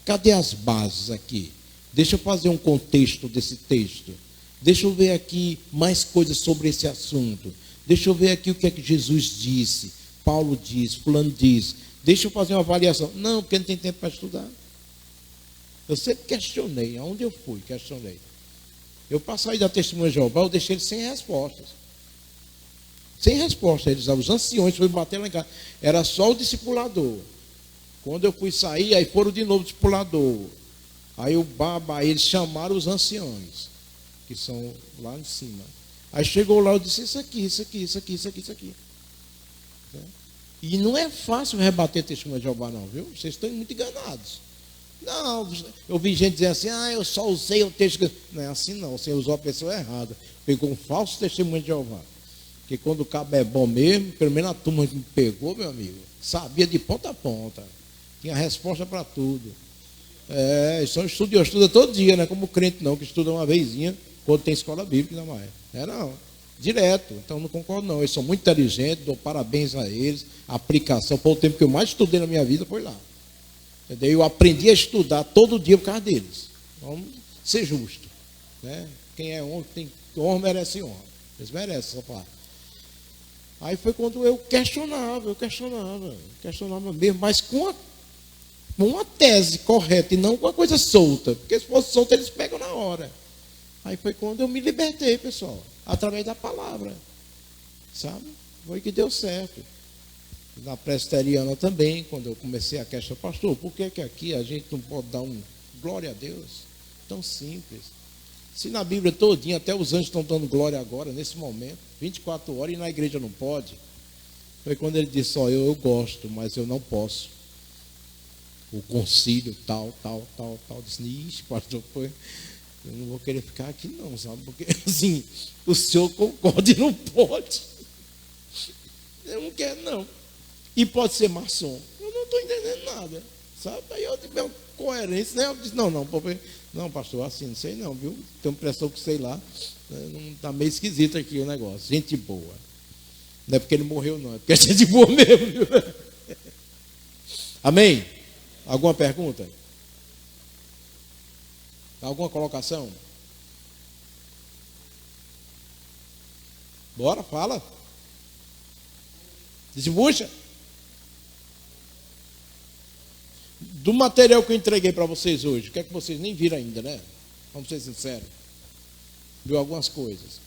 Cadê as bases aqui? Deixa eu fazer um contexto desse texto. Deixa eu ver aqui mais coisas sobre esse assunto. Deixa eu ver aqui o que é que Jesus disse, Paulo disse, fulano disse. Deixa eu fazer uma avaliação. Não, porque não tem tempo para estudar. Eu sempre questionei, aonde eu fui, questionei. Eu passei da Testemunha de Jeová, eu deixei eles sem respostas. Sem resposta. Eles, os anciões, foram bater lá em casa. Era só o discipulador. Quando eu fui sair, aí foram de novo o discipulador. Aí eles chamaram os anciões, que são lá em cima. Aí chegou lá, eu disse, isso aqui. E não é fácil rebater testemunho de Jeová, não, viu? Vocês estão muito enganados. Não, eu vi gente dizer assim, eu só usei o texto. Não é assim não, você usou a pessoa errada. Pegou um falso testemunho de Jeová. Porque quando o cabo é bom mesmo, pelo menos a turma que me pegou, meu amigo, sabia de ponta a ponta. Tinha resposta para tudo. São estudiosos, estuda todo dia, não é como crente não, que estuda uma vezinha quando tem escola bíblica, não é? Não, direto. Então não concordo não, eles são muito inteligentes, dou parabéns a eles. A aplicação, foi o tempo que eu mais estudei na minha vida, foi lá. Entendeu? Eu aprendi a estudar todo dia por causa deles. Vamos ser justo, né? Quem é homem, honra merece honra. Eles merecem essa parte. Aí foi quando eu questionava mesmo, mas com uma tese correta e não com uma coisa solta. Porque se fosse solta, eles pegam na hora. Aí foi quando eu me libertei, pessoal, através da palavra. Sabe? Foi que deu certo. Na presbiteriana também, quando eu comecei a questionar, pastor, por que aqui a gente não pode dar um glória a Deus? Tão simples. Se na Bíblia todinha, até os anjos estão dando glória agora, nesse momento, 24 horas, e na igreja não pode. Foi quando ele disse, eu gosto, mas eu não posso. O concílio, tal. Disse, ixi, pastor, eu não vou querer ficar aqui não, sabe? Porque assim, o senhor concorda e não pode. Eu não quero não. E pode ser maçom. Eu não estou entendendo nada, sabe? Aí eu tive uma coerência, né? Eu disse, não, pastor, assim, não sei não, viu? Tenho impressão que sei lá, não está meio esquisito aqui o negócio. Gente boa. Não é porque ele morreu não, é porque é gente boa mesmo, viu? Amém? Alguma pergunta? Alguma colocação? Bora, fala. Desbucha. Do material que eu entreguei para vocês hoje, o que é que vocês nem viram ainda, né? Vamos ser sinceros. Viu algumas coisas.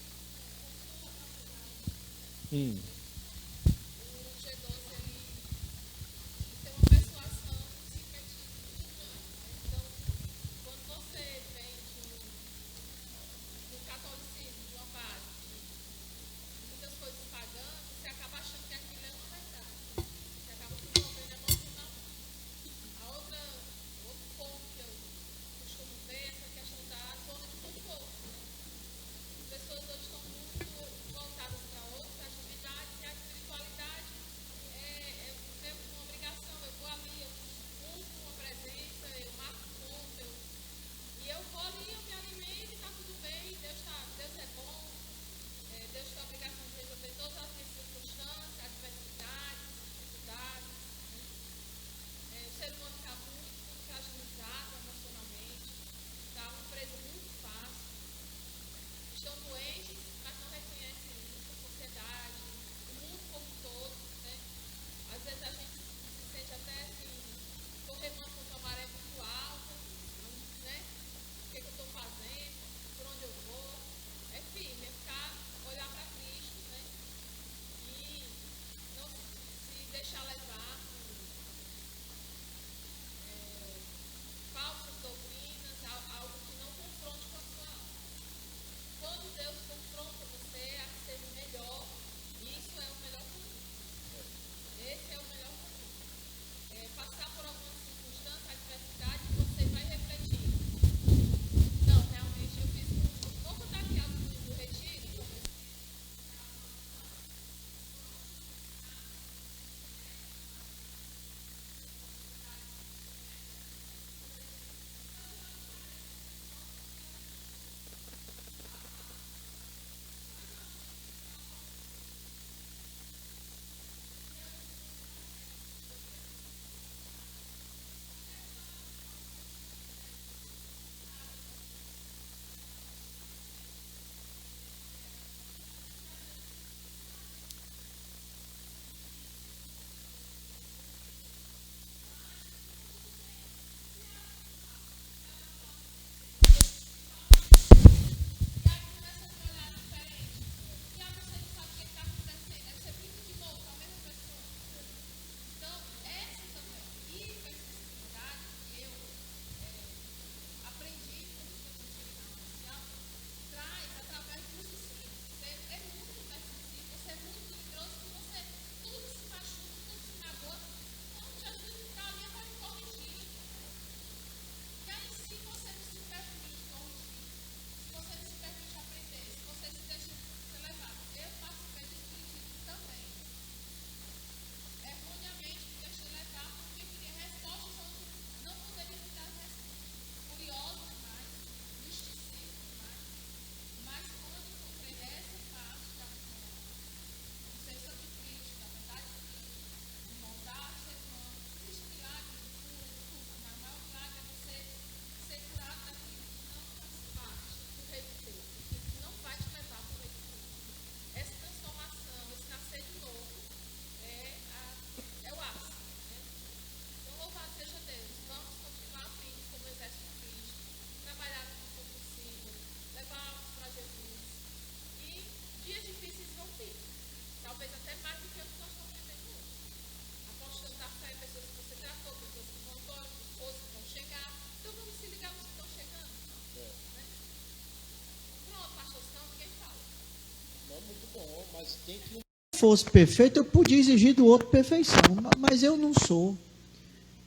Se fosse perfeito, eu podia exigir do outro perfeição, mas eu não sou,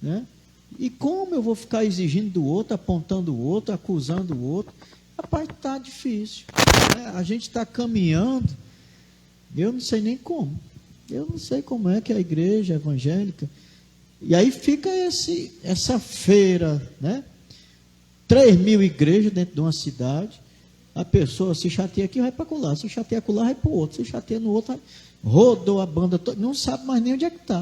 né? E como eu vou ficar exigindo do outro, apontando o outro, acusando o outro? Rapaz, está difícil, né? A gente está caminhando, eu não sei nem como. Eu não sei como é que a igreja evangélica... E aí fica essa feira, né? 3.000 igrejas dentro de uma cidade, a pessoa se chateia aqui, vai para acolá, se chateia acolá, vai para o outro, se chateia no outro, rodou a banda toda, não sabe mais nem onde é que está,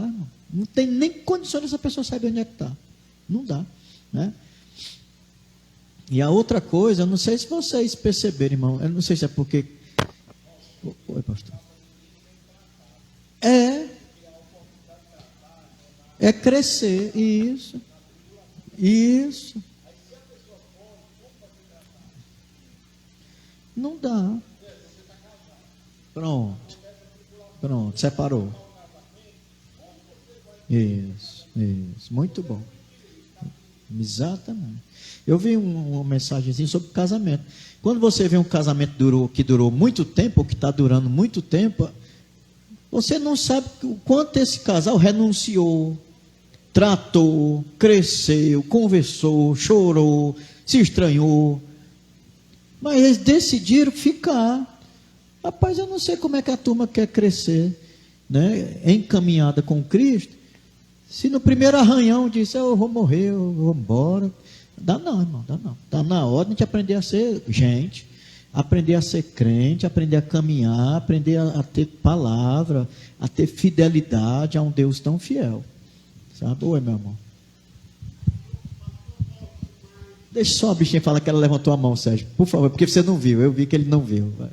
não tem nem condições dessa pessoa saber onde é que está, não dá, né? E a outra coisa, eu não sei se vocês perceberam, irmão, eu não sei se é porque... Oi, pastor. É crescer, isso. Não dá. Pronto, separou. Isso, muito bom. Exatamente. Eu vi uma mensagenzinha sobre casamento. Quando você vê um casamento que durou muito tempo, ou que está durando muito tempo, você não sabe o quanto esse casal renunciou, tratou, cresceu, conversou, chorou, se estranhou. Mas eles decidiram ficar. Rapaz, eu não sei como é que a turma quer crescer, né, encaminhada com Cristo, se no primeiro arranhão disse, eu vou morrer, eu vou embora. Dá não, irmão, dá não. Está na hora de aprender a ser gente, aprender a ser crente, aprender a caminhar, aprender a ter palavra, a ter fidelidade a um Deus tão fiel. Sabe? Oi, meu irmão. Deixa só a bichinha falar que ela levantou a mão, Sérgio. Por favor, porque você não viu. Eu vi que ele não viu. Vai.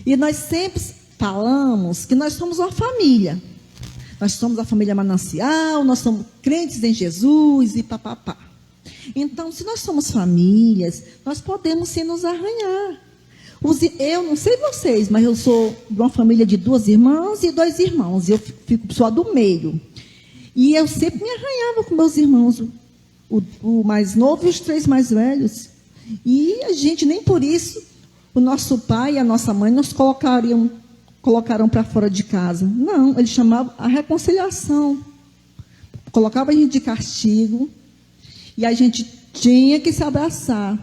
E nós sempre falamos que nós somos uma família. Nós somos a família Manancial, nós somos crentes em Jesus e papapá. Então, se nós somos famílias, nós podemos sim nos arranhar. Eu não sei vocês, mas eu sou de uma família de 2 irmãs e 2 irmãos. E eu fico só do meio. E eu sempre me arranhava com meus irmãos, o mais novo e os 3 mais velhos. E a gente, nem por isso, o nosso pai e a nossa mãe nos colocaram para fora de casa. Não, eles chamavam a reconciliação. Colocava a gente de castigo e a gente tinha que se abraçar,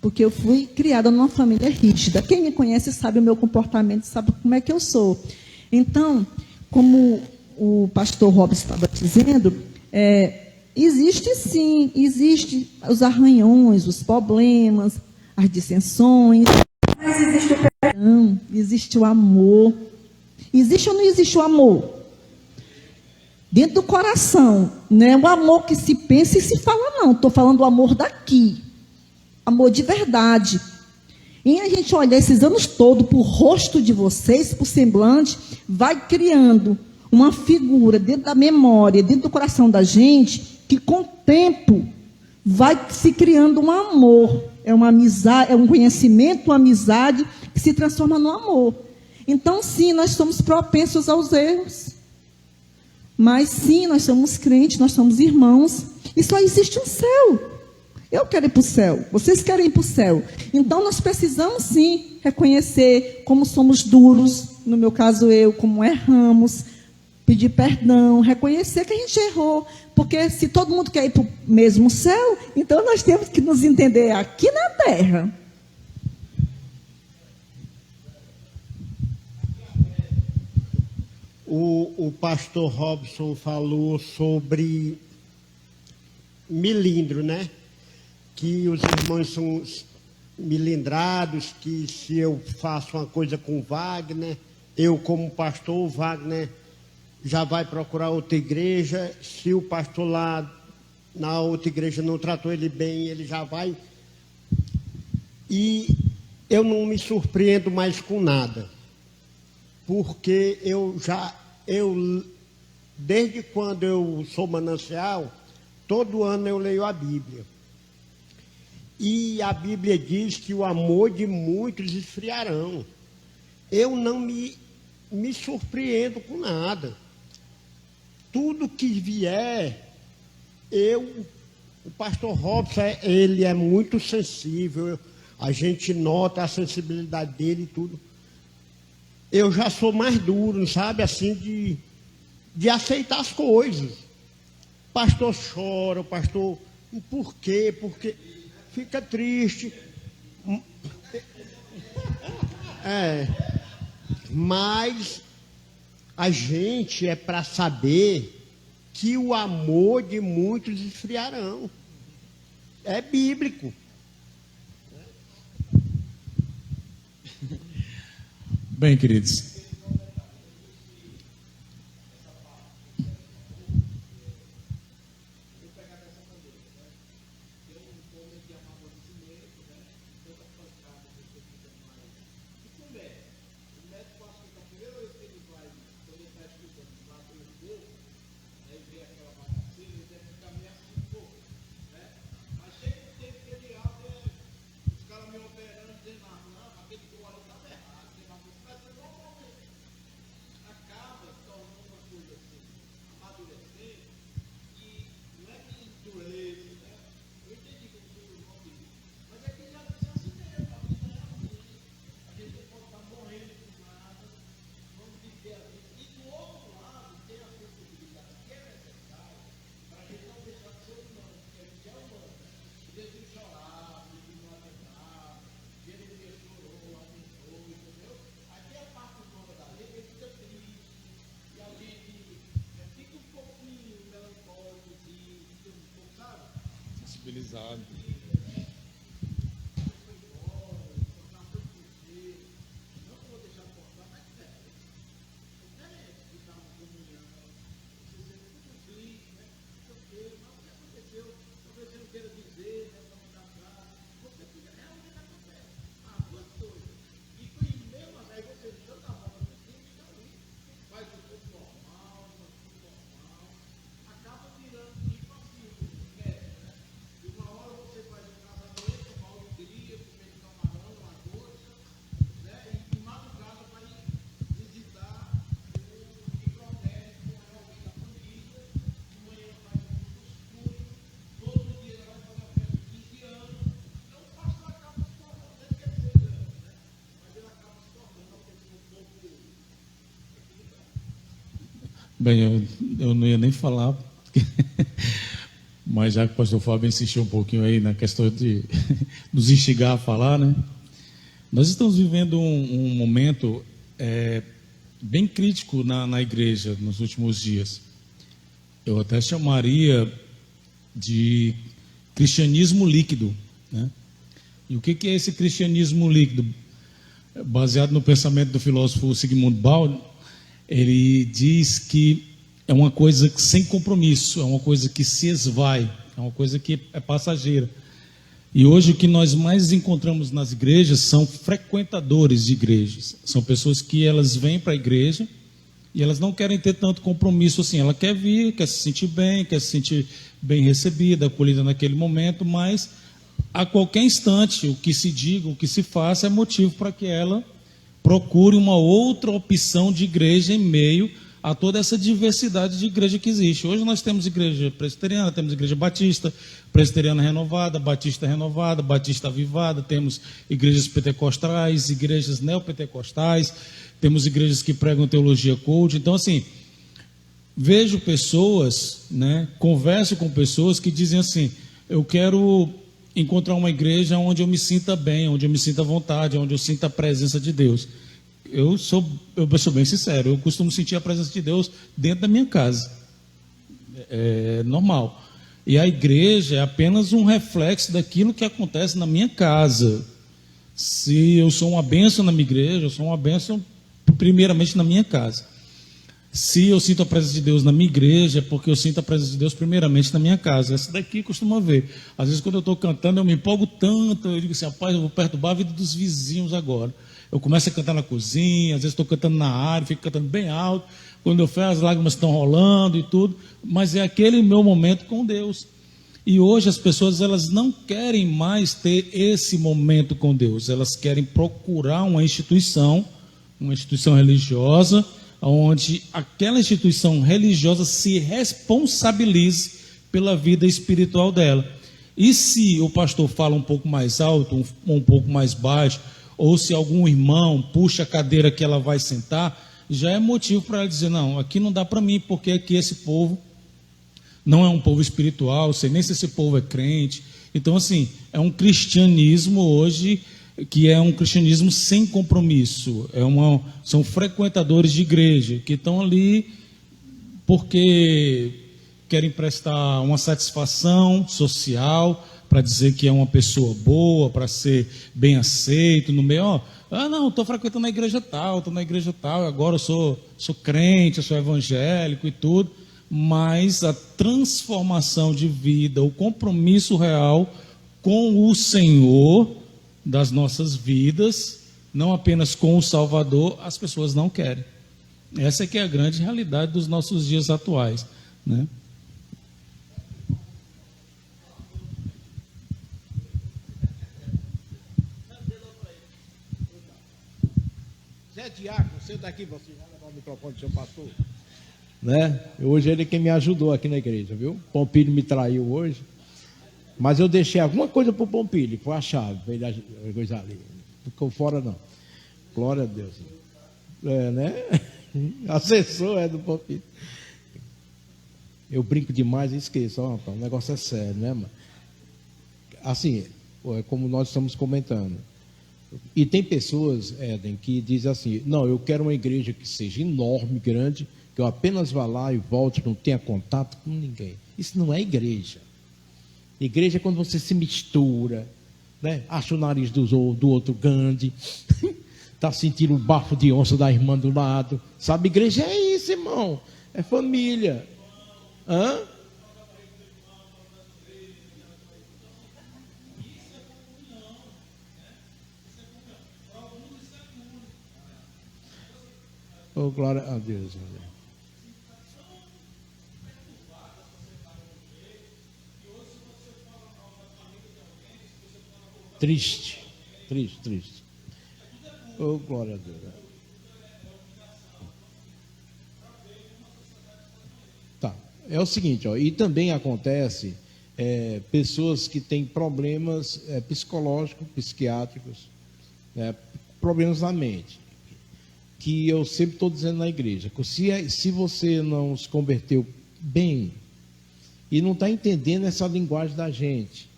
porque eu fui criada numa família rígida. Quem me conhece sabe o meu comportamento, sabe como é que eu sou. Então, como o pastor Robson estava dizendo, existe sim, existe os arranhões, os problemas, as dissensões, mas existe o perdão, existe o amor. Existe ou não existe o amor? Dentro do coração, não é o amor que se pensa e se fala, não. Estou falando do amor daqui. Amor de verdade. E a gente olhar esses anos todos para o rosto de vocês, para o semblante, vai criando uma figura dentro da memória, dentro do coração da gente, que com o tempo vai se criando um amor. É uma amizade, é um conhecimento, uma amizade que se transforma no amor. Então, sim, nós somos propensos aos erros. Mas, sim, nós somos crentes, nós somos irmãos. E só existe um céu. Eu quero ir para o céu, vocês querem ir para o céu. Então, nós precisamos, sim, reconhecer como somos duros. No meu caso, como erramos. Pedir perdão, reconhecer que a gente errou. Porque se todo mundo quer ir para o mesmo céu, então nós temos que nos entender aqui na terra. O pastor Robson falou sobre milindro, né? Que os irmãos são milindrados, que se eu faço uma coisa com Wagner, eu como pastor, o Wagner já vai procurar outra igreja. Se o pastor lá na outra igreja não tratou ele bem, ele já vai. E eu não me surpreendo mais com nada, porque eu desde quando eu sou manancial, todo ano eu leio a Bíblia. E a Bíblia diz que o amor de muitos esfriarão. Eu não me surpreendo com nada. Tudo que vier, o pastor Robson, ele é muito sensível, a gente nota a sensibilidade dele e tudo. Eu já sou mais duro, sabe, assim, de aceitar as coisas. O pastor chora, o pastor, por quê? Porque fica triste. Mas a gente é para saber que o amor de muitos esfriarão. É bíblico. Bem, queridos. Sensibilizado. Bem, eu não ia nem falar, mas já que o pastor Fábio insistiu um pouquinho aí na questão de nos instigar a falar, né? Nós estamos vivendo um momento bem crítico na igreja nos últimos dias. Eu até chamaria de cristianismo líquido, né? E o que é esse cristianismo líquido? Baseado no pensamento do filósofo Sigmund Bauman, ele diz que é uma coisa sem compromisso, é uma coisa que se esvai, é uma coisa que é passageira. E hoje o que nós mais encontramos nas igrejas são frequentadores de igrejas. São pessoas que elas vêm para a igreja e elas não querem ter tanto compromisso assim. Ela quer vir, quer se sentir bem recebida, acolhida naquele momento, mas a qualquer instante o que se diga, o que se faça é motivo para que ela procure uma outra opção de igreja em meio a toda essa diversidade de igreja que existe. Hoje nós temos igreja presbiteriana, temos igreja batista, presbiteriana renovada, batista avivada, temos igrejas pentecostais, igrejas neopentecostais, temos igrejas que pregam teologia coach. Então, assim, vejo pessoas, né, converso com pessoas que dizem assim: eu quero encontrar uma igreja onde eu me sinta bem, onde eu me sinta à vontade, onde eu sinta a presença de Deus. Eu sou bem sincero, eu costumo sentir a presença de Deus dentro da minha casa. É normal. E a igreja é apenas um reflexo daquilo que acontece na minha casa. Se eu sou uma bênção na minha igreja, eu sou uma bênção primeiramente na minha casa. Se eu sinto a presença de Deus na minha igreja, é porque eu sinto a presença de Deus primeiramente na minha casa. Essa daqui costuma ver. Às vezes quando eu estou cantando, eu me empolgo tanto, eu digo assim: rapaz, eu vou perturbar a vida dos vizinhos agora. Eu começo a cantar na cozinha, às vezes estou cantando na área, fico cantando bem alto. Quando eu fecho, as lágrimas estão rolando e tudo. Mas é aquele meu momento com Deus. E hoje as pessoas, elas não querem mais ter esse momento com Deus. Elas querem procurar uma instituição religiosa, onde aquela instituição religiosa se responsabilize pela vida espiritual dela. E se o pastor fala um pouco mais alto, um pouco mais baixo, ou se algum irmão puxa a cadeira que ela vai sentar, já é motivo para ela dizer, não, aqui não dá para mim, porque aqui esse povo não é um povo espiritual, sei nem se esse povo é crente. Então, assim, é um cristianismo hoje que é um cristianismo sem compromisso. São frequentadores de igreja que estão ali porque querem prestar uma satisfação social, para dizer que é uma pessoa boa, para ser bem aceito no meio. Não, estou frequentando a igreja tal, estou na igreja tal, agora eu sou crente, eu sou evangélico e tudo. Mas a transformação de vida, o compromisso real com o Senhor das nossas vidas, não apenas com o Salvador, as pessoas não querem. Essa é que é a grande realidade dos nossos dias atuais, né? Zé Diácono, senta aqui, você já levou o microfone do seu pastor. Né? Hoje ele é quem me ajudou aqui na igreja, viu? Pompílio me traiu hoje, mas eu deixei alguma coisa para o Pompílio, foi a chave, para ele coisa ali. Não ficou fora não. Glória a Deus. Né? Assessor do Pompílio. Eu brinco demais e esqueço, o negócio é sério, né, mano? Assim, é como nós estamos comentando. E tem pessoas, Éden, que dizem assim, não, eu quero uma igreja que seja enorme, grande, que eu apenas vá lá e volte, não tenha contato com ninguém. Isso não é igreja. Igreja é quando você se mistura, né? Acha o nariz do outro grande, está sentindo o bafo de onça da irmã do lado. Sabe, igreja é isso, irmão. É família. Hã? Oh, glória a Deus. Triste. Oh, glória a Deus. Tá. É o seguinte, e também acontece pessoas que têm problemas psicológicos, psiquiátricos, problemas na mente, que eu sempre estou dizendo na igreja, que se você não se converteu bem e não está entendendo essa linguagem da gente,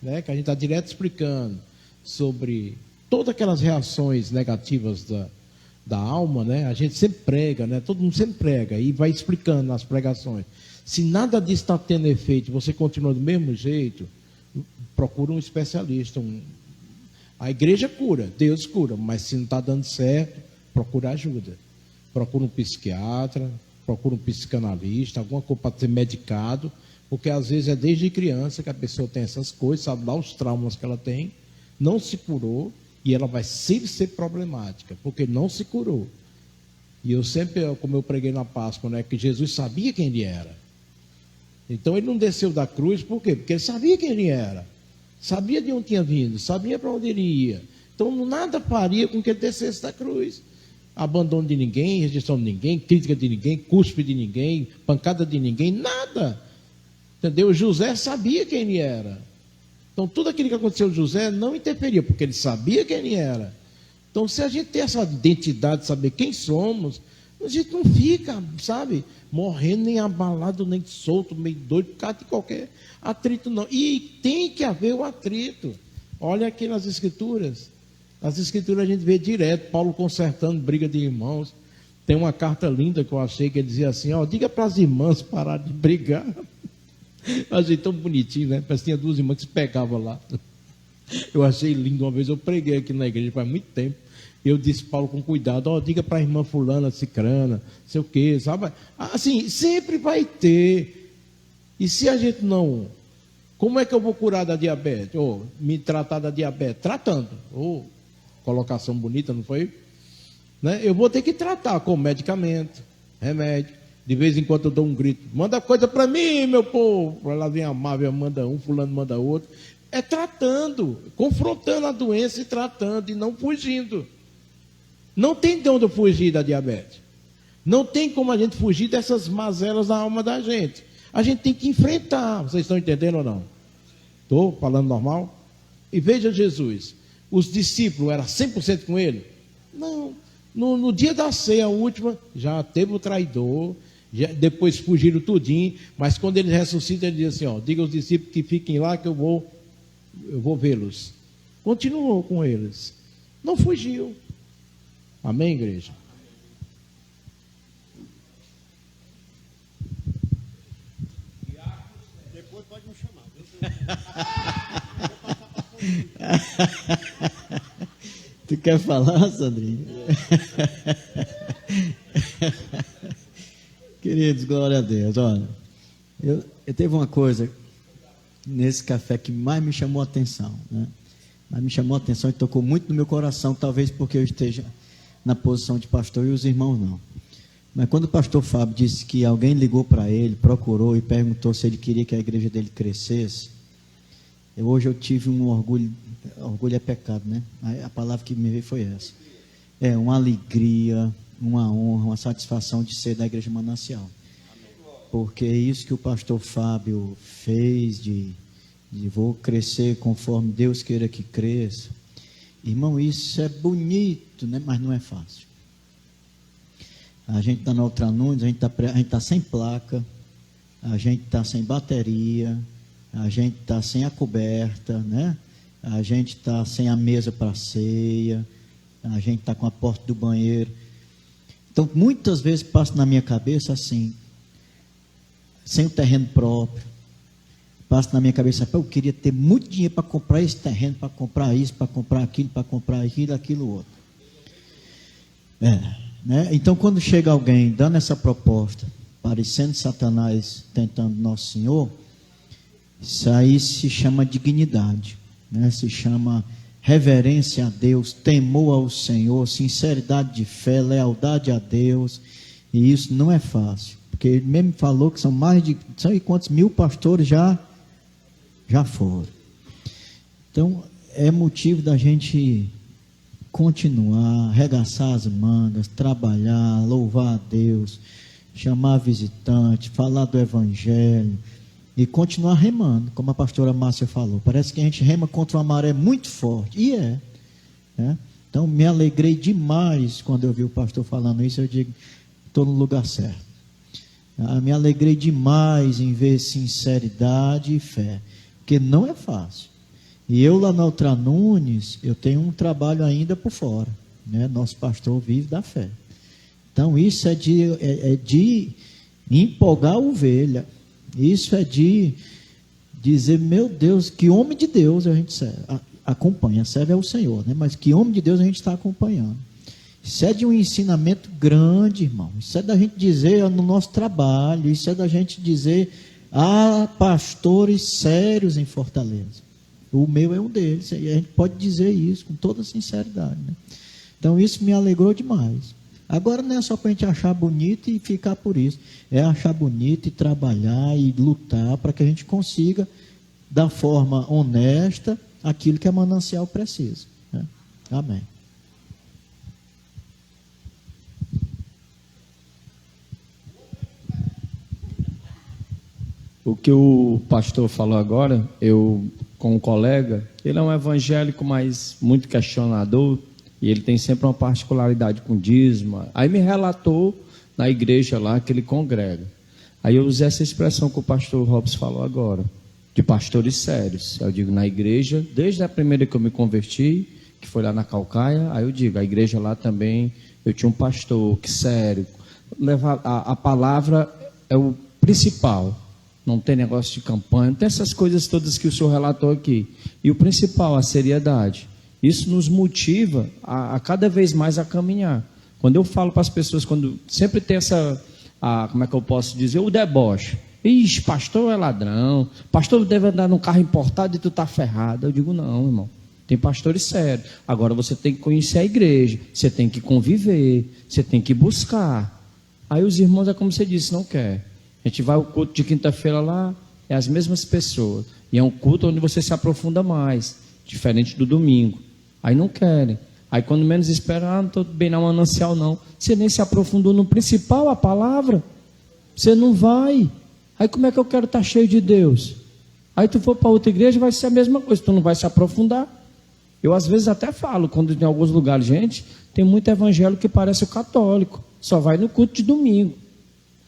né, que a gente está direto explicando sobre todas aquelas reações negativas da alma, né, a gente sempre prega, né, todo mundo sempre prega e vai explicando nas pregações. Se nada disso está tendo efeito, você continua do mesmo jeito, procura um especialista. A igreja cura, Deus cura, mas se não está dando certo, procura ajuda. Procura um psiquiatra, procura um psicanalista, alguma coisa para ser medicado, porque às vezes é desde criança que a pessoa tem essas coisas, sabe lá os traumas que ela tem, não se curou, e ela vai sempre ser problemática, porque não se curou. E eu sempre, como eu preguei na Páscoa, né, que Jesus sabia quem ele era. Então ele não desceu da cruz, por quê? Porque ele sabia quem ele era, sabia de onde tinha vindo, sabia para onde ele ia. Então nada faria com que ele descesse da cruz. Abandono de ninguém, rejeição de ninguém, crítica de ninguém, cuspe de ninguém, pancada de ninguém, nada. Entendeu? José sabia quem ele era. Então tudo aquilo que aconteceu com José não interferia, porque ele sabia quem ele era. Então se a gente tem essa identidade de saber quem somos, a gente não fica, sabe, morrendo, nem abalado, nem solto, meio doido, por causa de qualquer atrito, não. E tem que haver o atrito. Olha aqui nas Escrituras. Nas Escrituras a gente vê direto, Paulo consertando briga de irmãos. Tem uma carta linda que eu achei, que ele dizia assim, diga para as irmãs parar de brigar. Eu achei tão bonitinho, né? Parece que tinha duas irmãs que se pegavam lá. Eu achei lindo. Uma vez eu preguei aqui na igreja faz muito tempo. Eu disse, Paulo, com cuidado, diga para a irmã fulana, cicrana, sei o quê, sabe? Assim, sempre vai ter. E se a gente não... Como é que eu vou curar da diabetes? Ou me tratar da diabetes? Tratando. colocação bonita, não foi? Né? Eu vou ter que tratar com medicamento, remédio. De vez em quando eu dou um grito, manda coisa para mim, meu povo. Lá vem a Mávia, manda um, fulano manda outro. É tratando, confrontando a doença e tratando, e não fugindo. Não tem de onde eu fugir da diabetes. Não tem como a gente fugir dessas mazelas na alma da gente. A gente tem que enfrentar. Vocês estão entendendo ou não? Estou falando normal? E veja Jesus, os discípulos eram 100% com ele? Não. No dia da ceia, a última, já teve o traidor, depois fugiram tudinho, mas quando ele ressuscita, ele diz assim, ó, diga aos discípulos que fiquem lá que eu vou vê-los. Continuou com eles. Não fugiu. Amém, igreja? Depois pode me chamar. Tu quer falar, Sandrinho? Queridos, glória a Deus. Olha, eu teve uma coisa nesse café que mais me chamou a atenção, né? Mas me chamou a atenção e tocou muito no meu coração, talvez porque eu esteja na posição de pastor e os irmãos não. Mas quando o pastor Fábio disse que alguém ligou para ele, procurou e perguntou se ele queria que a igreja dele crescesse, hoje eu tive um orgulho é pecado, né? A palavra que me veio foi essa. É uma alegria, uma honra, uma satisfação de ser da Igreja Manancial. Porque é isso que o pastor Fábio fez, de vou crescer conforme Deus queira que cresça. Irmão, isso é bonito, né? Mas não é fácil. A gente está na Outra Nunes, a gente está sem placa, a gente está sem bateria, a gente está sem a coberta, né? A gente está sem a mesa para ceia, a gente está com a porta do banheiro. Então, muitas vezes passa na minha cabeça assim, sem o terreno próprio. Passa na minha cabeça, eu queria ter muito dinheiro para comprar esse terreno, para comprar isso, para comprar aquilo, aquilo outro. Né? Então, quando chega alguém dando essa proposta, parecendo Satanás tentando Nosso Senhor, isso aí se chama dignidade, né? Se chama reverência a Deus, temor ao Senhor, sinceridade de fé, lealdade a Deus. E isso não é fácil, porque ele mesmo falou que são mais de, sabe quantos mil pastores já foram. Então é motivo da gente continuar, arregaçar as mangas, trabalhar, louvar a Deus, chamar visitante, falar do Evangelho e continuar remando, como a pastora Márcia falou. Parece que a gente rema contra uma maré muito forte, e né? Então me alegrei demais quando eu vi o pastor falando isso. Eu digo, estou no lugar certo. Me alegrei demais em ver sinceridade e fé, porque não é fácil. E eu lá na Outra Nunes, eu tenho um trabalho ainda por fora, né? Nosso pastor vive da fé. Então isso é de empolgar a ovelha. Isso é de dizer, meu Deus, que homem de Deus a gente acompanha. Serve ao Senhor, né? Mas que homem de Deus a gente está acompanhando. Isso é de um ensinamento grande, irmão. Isso é da gente dizer no nosso trabalho. Isso é da gente dizer, pastores sérios em Fortaleza. O meu é um deles. E a gente pode dizer isso com toda sinceridade, né? Então isso me alegrou demais. Agora não é só para a gente achar bonito e ficar por isso. É achar bonito e trabalhar e lutar para que a gente consiga, da forma honesta, aquilo que a Manancial precisa, né? Amém. O que o pastor falou agora, eu com um colega, ele é um evangélico, mas muito questionador, e ele tem sempre uma particularidade com dízimo. Aí me relatou na igreja lá que ele congrega. Aí eu usei essa expressão que o pastor Robson falou agora, de pastores sérios. Eu digo, na igreja, desde a primeira que eu me converti, que foi lá na Calcaia, aí eu digo, a igreja lá também, eu tinha um pastor que sério, a palavra é o principal. Não tem negócio de campanha, não tem essas coisas todas que o senhor relatou aqui. E o principal, a seriedade. Isso nos motiva a cada vez mais a caminhar. Quando eu falo para as pessoas, quando sempre tem como é que eu posso dizer, o deboche. Ixi, pastor é ladrão, pastor deve andar num carro importado e tu tá ferrado. Eu digo, não, irmão. Tem pastores sérios. Agora você tem que conhecer a igreja, você tem que conviver, você tem que buscar. Aí os irmãos, é como você disse, não quer. A gente vai ao culto de quinta-feira lá, é as mesmas pessoas. E é um culto onde você se aprofunda mais, diferente do domingo. Aí não querem. Aí quando menos espera, não estou bem na manancial não. Você nem se aprofundou no principal, a palavra. Você não vai. Aí como é que eu quero estar cheio de Deus? Aí tu for para outra igreja, vai ser a mesma coisa, tu não vai se aprofundar. Eu às vezes até falo, quando em alguns lugares, gente, tem muito evangelho que parece o católico, só vai no culto de domingo.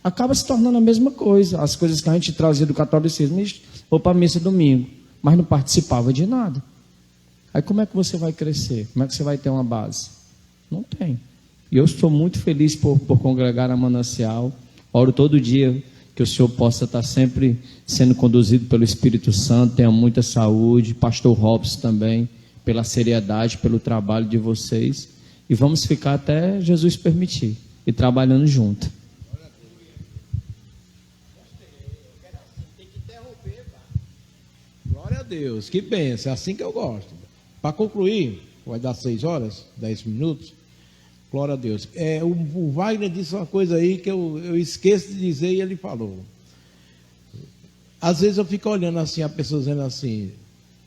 Acaba se tornando a mesma coisa, as coisas que a gente trazia do catolicismo, ou para a missa domingo, mas não participava de nada. Aí como é que você vai crescer? Como é que você vai ter uma base? Não tem. E eu estou muito feliz por congregar na Manancial, oro todo dia que o Senhor possa estar sempre sendo conduzido pelo Espírito Santo, tenha muita saúde, pastor Robson também, pela seriedade, pelo trabalho de vocês, e vamos ficar até Jesus permitir, e trabalhando junto. Glória a Deus, que bênção, é assim que eu gosto. Para concluir, vai dar 6 horas, 10 minutos, glória a Deus. O Wagner disse uma coisa aí que eu esqueço de dizer e ele falou. Às vezes eu fico olhando assim, a pessoa dizendo assim,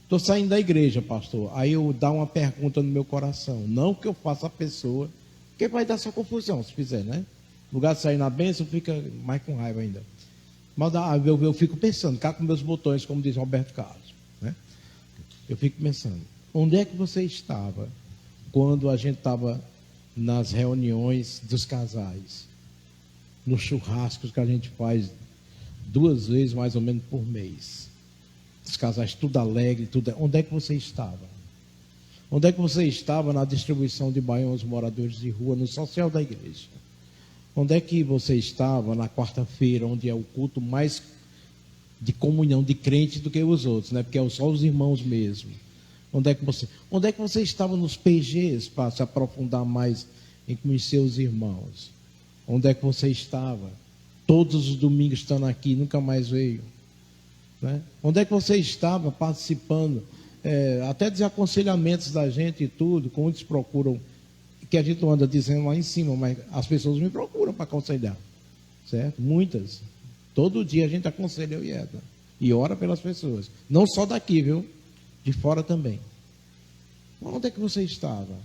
estou saindo da igreja, pastor. Aí eu dou uma pergunta no meu coração. Não que eu faça a pessoa, porque vai dar só confusão se fizer, né? No lugar de sair na bênção, fica mais com raiva ainda. Mas eu fico pensando, cá com meus botões, como diz Roberto Carlos, né? Eu fico pensando, onde é que você estava quando a gente estava nas reuniões dos casais, nos churrascos que a gente faz 2 vezes mais ou menos por mês? Os casais tudo alegre, tudo. Onde é que você estava? Onde é que você estava na distribuição de baião aos moradores de rua, no social da igreja? Onde é que você estava na quarta-feira, onde é o culto mais de comunhão de crente do que os outros, né? Porque é só os irmãos mesmo. Onde é que você estava nos PGs para se aprofundar mais em conhecer os irmãos? Onde é que você estava? Todos os domingos estando aqui, nunca mais veio. Né? Onde é que você estava participando, até dos aconselhamentos da gente e tudo, como eles procuram, que a gente não anda dizendo lá em cima, mas as pessoas me procuram para aconselhar, certo? Muitas. Todo dia a gente aconselha, eu e Edna, e ora pelas pessoas, não só daqui, viu? De fora também. Onde é que você estava?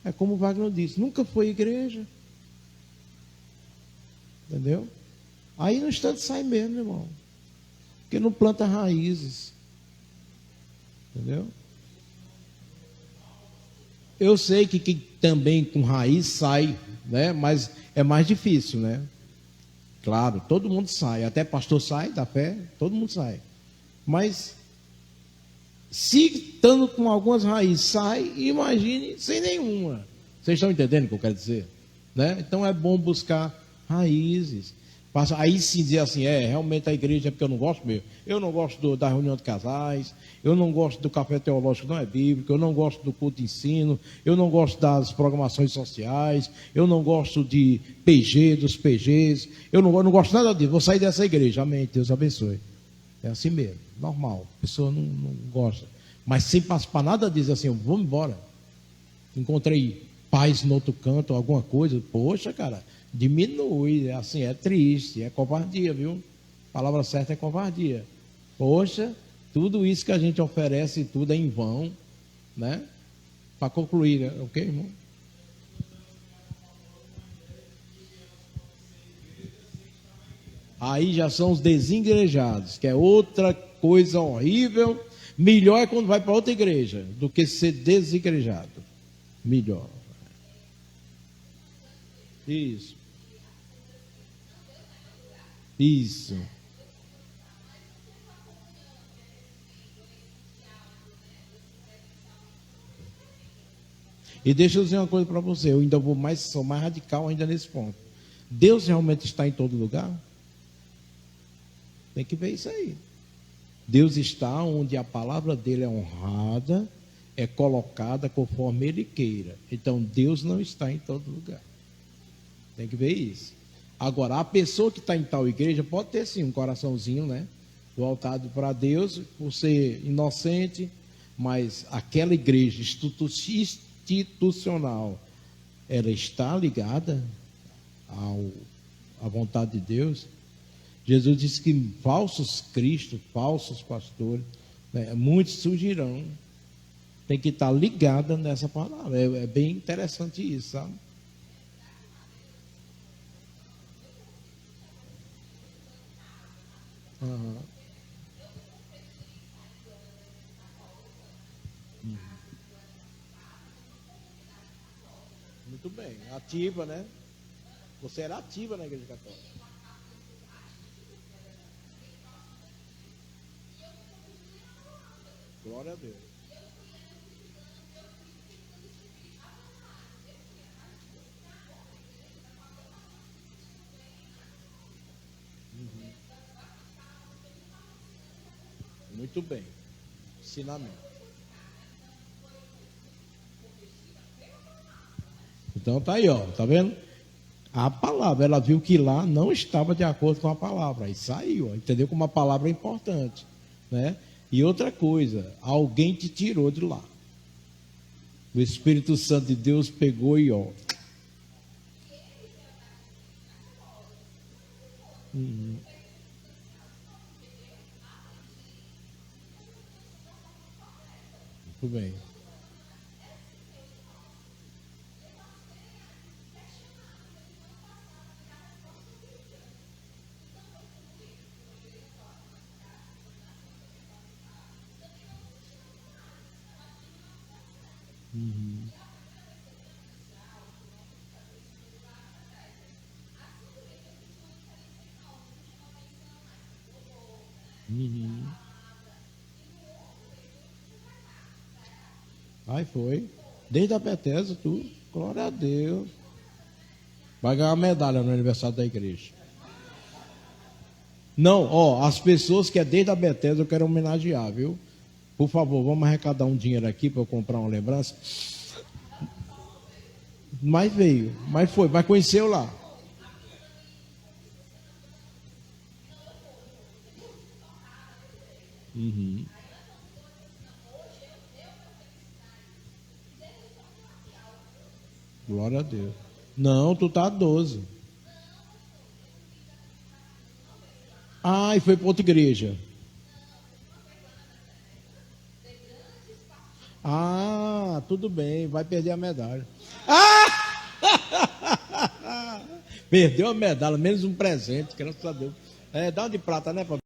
É como o Wagner disse, nunca foi igreja. Entendeu? Aí no instante sai mesmo, irmão. Porque não planta raízes. Entendeu? Eu sei que também com raiz sai, né? Mas é mais difícil, né? Claro, todo mundo sai. Até pastor sai da fé, todo mundo sai. Mas se estando com algumas raízes sai, imagine sem nenhuma. Vocês estão entendendo o que eu quero dizer? Né? Então é bom buscar raízes. Aí sim dizer assim, realmente a igreja é porque eu não gosto mesmo. Eu não gosto da reunião de casais, eu não gosto do café teológico, não é bíblico, eu não gosto do culto de ensino, eu não gosto das programações sociais, eu não gosto de PG, dos PGs, eu não gosto nada disso, vou sair dessa igreja, amém, Deus abençoe. É assim mesmo, normal, a pessoa não gosta. Mas sem participar nada disso, assim, vamos embora. Encontrei paz no outro canto, alguma coisa, poxa, cara, diminui, assim, é triste, é covardia, viu? A palavra certa é covardia. Poxa, tudo isso que a gente oferece, tudo é em vão, né? Para concluir, ok, irmão? Aí já são os desigrejados, que é outra coisa horrível. Melhor é quando vai para outra igreja do que ser desigrejado. Melhor. Isso. Isso. E deixa eu dizer uma coisa para você, eu ainda sou mais radical ainda nesse ponto. Deus realmente está em todo lugar? Tem que ver isso aí. Deus está onde a palavra dele é honrada, é colocada conforme ele queira. Então Deus não está em todo lugar. Tem que ver isso. Agora, a pessoa que está em tal igreja pode ter sim um coraçãozinho, né? Voltado para Deus, por ser inocente, mas aquela igreja institucional, ela está ligada à vontade de Deus. Jesus disse que falsos cristos, falsos pastores, né, muitos surgirão. Tem que estar ligada nessa palavra. É bem interessante isso, sabe? Uhum. Muito bem. Ativa, né? Você era ativa na Igreja Católica. Glória a Deus. Muito bem. Ensinamento. Então tá aí, ó, tá vendo? A palavra, ela viu que lá não estava de acordo com a palavra, aí saiu, ó, entendeu como a palavra é importante, né? E outra coisa, alguém te tirou de lá. O Espírito Santo de Deus pegou e ó. Muito bem. Aí foi. Desde a Bethesda, tudo. Glória a Deus. Vai ganhar uma medalha no aniversário da igreja. Não, ó, as pessoas que é desde a Bethesda eu quero homenagear, viu? Por favor, vamos arrecadar um dinheiro aqui para eu comprar uma lembrança. Mas veio, mas foi, mas conheceu lá. Glória a Deus. Não, tu tá 12. Ah, e foi para outra igreja. Ah, tudo bem, vai perder a medalha. Perdeu a medalha, menos um presente, graças a Deus. É, dá uma de prata, né, papai?